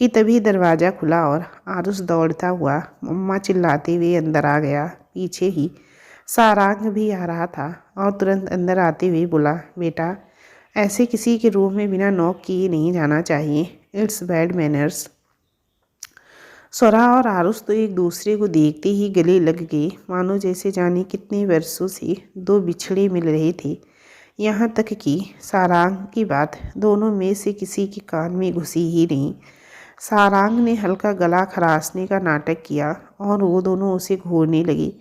Speaker 1: कि तभी दरवाज़ा खुला और आरुष दौड़ता हुआ मम्मा चिल्लाते हुए अंदर आ गया। पीछे ही सारांग भी आ रहा था और तुरंत अंदर आते हुए बोला, बेटा ऐसे किसी के रूम में बिना नॉक किए नहीं जाना चाहिए, इट्स बैड मैनर्स। स्वरा और आरुष तो एक दूसरे को देखते ही गले लग गए, मानो जैसे जाने कितने वर्षों से दो बिछड़े मिल रहे थे। यहाँ तक कि सारांग की बात दोनों में से किसी के कान में घुसी ही नहीं। सारांग ने हल्का गला खराशने का नाटक किया और वो दोनों उसे घूरने लगे,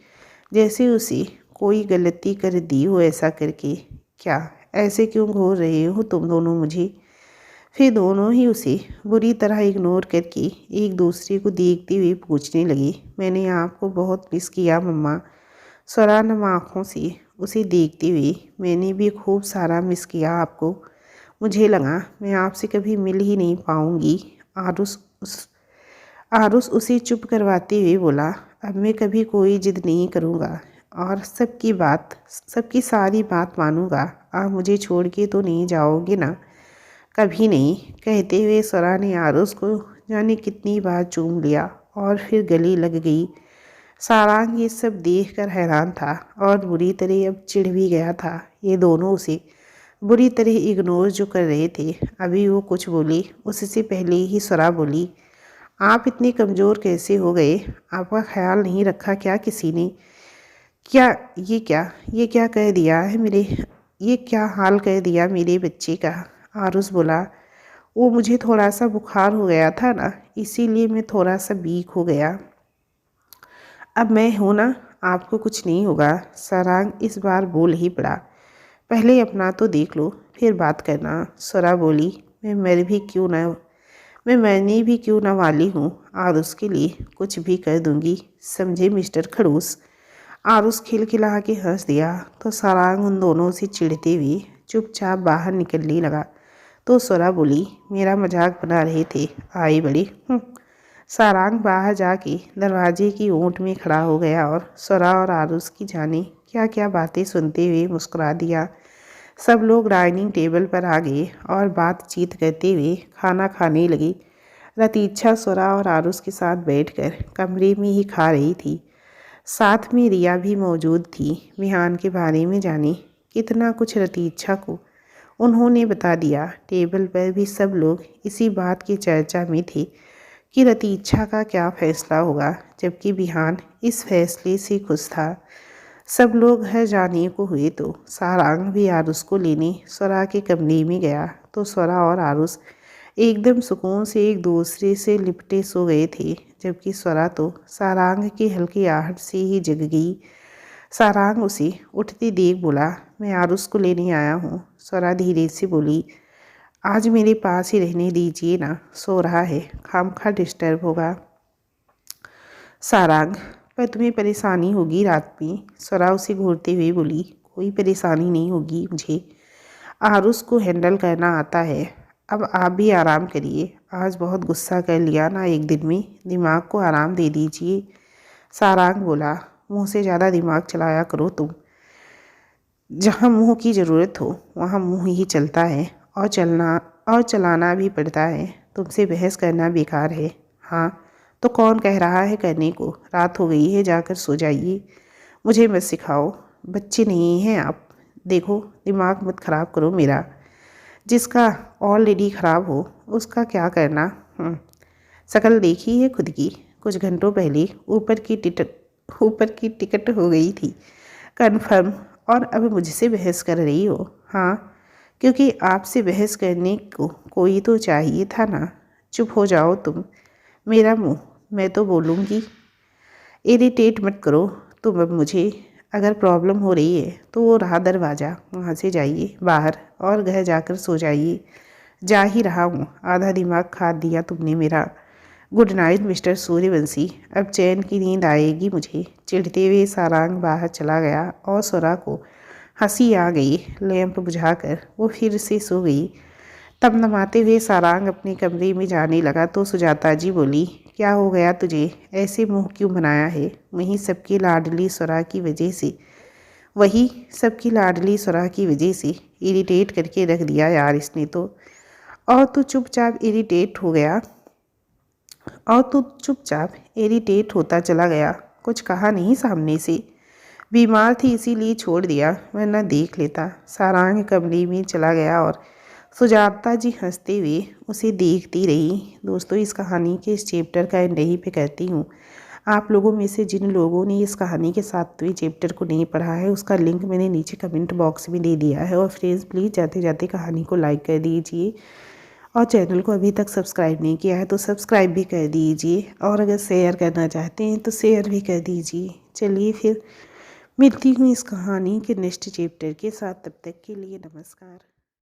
Speaker 1: जैसे उसे कोई गलती कर दी हो ऐसा करके। क्या ऐसे क्यों घूर रहे हो तुम दोनों मुझे? फिर दोनों ही उसे बुरी तरह इग्नोर करके एक दूसरे को देखते हुए पूछने लगे, मैंने आपको बहुत मिस किया मम्मा। स्वरा नम आँखों से उसे देखते हुए, मैंने भी खूब सारा मिस किया आपको। मुझे लगा मैं आपसे कभी मिल ही नहीं पाऊँगी। आरुष उसे चुप करवाते हुए बोला, अब मैं कभी कोई जिद नहीं करूँगा और सबकी सारी बात मानूंगा। आप मुझे छोड़ के तो नहीं जाओगे ना? कभी नहीं, कहते हुए स्वरा ने आरुष को जाने कितनी बार चूम लिया और फिर गले लग गई। सारांग ये सब देखकर हैरान था और बुरी तरह अब चिढ़ भी गया था। ये दोनों उसे बुरी तरह इग्नोर जो कर रहे थे। अभी वो कुछ बोली उससे पहले ही स्वरा बोली, आप इतने कमज़ोर कैसे हो गए? आपका ख्याल नहीं रखा क्या किसी ने? ये क्या कह दिया है मेरे ये क्या हाल कह दिया मेरे बच्चे का? आरुष बोला, वो मुझे थोड़ा सा बुखार हो गया था ना, इसीलिए मैं थोड़ा सा वीक हो गया। अब मैं हूँ ना, आपको कुछ नहीं होगा। सारांग इस बार बोल ही पड़ा, पहले अपना तो देख लो फिर बात करना। स्वरा बोली, मैं मरने भी क्यों ना वाली हूँ और उसके लिए कुछ भी कर दूंगी, समझे मिस्टर खड़ूस? आरुष खिलखिला के हंस दिया तो सारांग उन दोनों से चिढ़ते हुए चुपचाप बाहर निकलने लगा। तो स्वरा बोली, मेरा मजाक बना रहे थे, आई बड़ी। सारांग बाहर जाके दरवाजे की ओट में खड़ा हो गया और स्वरा और आरुष की जाने क्या क्या बातें सुनते हुए मुस्कुरा दिया। सब लोग डाइनिंग टेबल पर आ गए और बातचीत करते हुए खाना खाने लगी। रतीच्छा स्वरा और आरुष के साथ बैठकर कमरे में ही खा रही थी। साथ में रिया भी मौजूद थी। विहान के बारे में जाने कितना कुछ रतीच्छा को उन्होंने बता दिया। टेबल पर भी सब लोग इसी बात की चर्चा में थे कि रतीच्छा का क्या फैसला होगा, जबकि विहान इस फैसले से खुश था। सब लोग घर जाने को हुए तो सारांग भी आरुष को लेने स्वरा के कमरे में गया तो स्वरा और आरुष एकदम सुकून से एक दूसरे से लिपटे सो गए थे, जबकि स्वरा तो सारांग की हल्की आहट से ही जग गई। सारांग उसे उठती देख बोला, मैं आरुष को लेने आया हूँ। स्वरा धीरे से बोली, आज मेरे पास ही रहने दीजिए ना, सो रहा है, खामखा डिस्टर्ब होगा। सारांग, पर तुम्हें परेशानी होगी रात में। स्वरा उसे घूरते हुए बोली, कोई परेशानी नहीं होगी मुझे, आरुष को हैंडल करना आता है। अब आप भी आराम करिए, आज बहुत गुस्सा कर लिया ना एक दिन में, दिमाग को आराम दे दीजिए। सारांग बोला, मुंह से ज़्यादा दिमाग चलाया करो तुम, जहाँ मुंह की ज़रूरत हो वहाँ मुंह ही चलता है और चलाना भी पड़ता है। तुमसे बहस करना बेकार है। हाँ तो कौन कह रहा है करने को? रात हो गई है, जाकर सो जाइए, मुझे मत सिखाओ, बच्चे नहीं हैं आप। देखो दिमाग मत ख़राब करो मेरा, जिसका ऑलरेडी ख़राब हो उसका क्या करना। शकल देखी है खुद की, कुछ घंटों पहले ऊपर की टिकट हो गई थी कन्फर्म, और अब मुझसे बहस कर रही हो? हाँ, क्योंकि आपसे बहस करने को कोई तो चाहिए था ना। चुप हो जाओ तुम, मेरा मुंह, मैं तो बोलूँगी। इरिटेट मत करो तुम अब मुझे। अगर प्रॉब्लम हो रही है तो वो रहा दरवाज़ा, वहाँ से जाइए बाहर और घर जाकर सो जाइए। जा ही रहा हूँ, आधा दिमाग खा दिया तुमने मेरा। गुड नाइट मिस्टर सूर्यवंशी, अब चैन की नींद आएगी मुझे। चिढ़ते हुए सारांग बाहर चला गया और स्वरा को हंसी आ गई। लैंप बुझाकर वो फिर से सो गई। तब नमाते हुए सारांग अपने कमरे में जाने लगा तो सुजाता जी बोली, क्या हो गया तुझे, ऐसे मुंह क्यों बनाया है? वही सबकी लाडली स्वरा की वजह से इरिटेट करके रख दिया यार इसने तो। और तू चुपचाप इरिटेट होता चला गया, कुछ कहा नहीं सामने से। बीमार थी इसीलिए छोड़ दिया, वरना देख लेता। सारांग कमरे में चला गया और सुजाता जी हंसते हुए उसे देखती रही। दोस्तों, इस कहानी के इस चैप्टर का एंड यहीं पे कहती हूँ। आप लोगों में से जिन लोगों ने इस कहानी के 7वें चैप्टर को नहीं पढ़ा है, उसका लिंक मैंने नीचे कमेंट बॉक्स में दे दिया है। और फ्रेंड्स, प्लीज़ जाते जाते कहानी को लाइक कर दीजिए और चैनल को अभी तक सब्सक्राइब नहीं किया है तो सब्सक्राइब भी कर दीजिए, और अगर शेयर करना चाहते हैं तो शेयर भी कर दीजिए। चलिए फिर मिलती हूँ इस कहानी के नेक्स्ट चैप्टर के साथ, तब तक के लिए नमस्कार।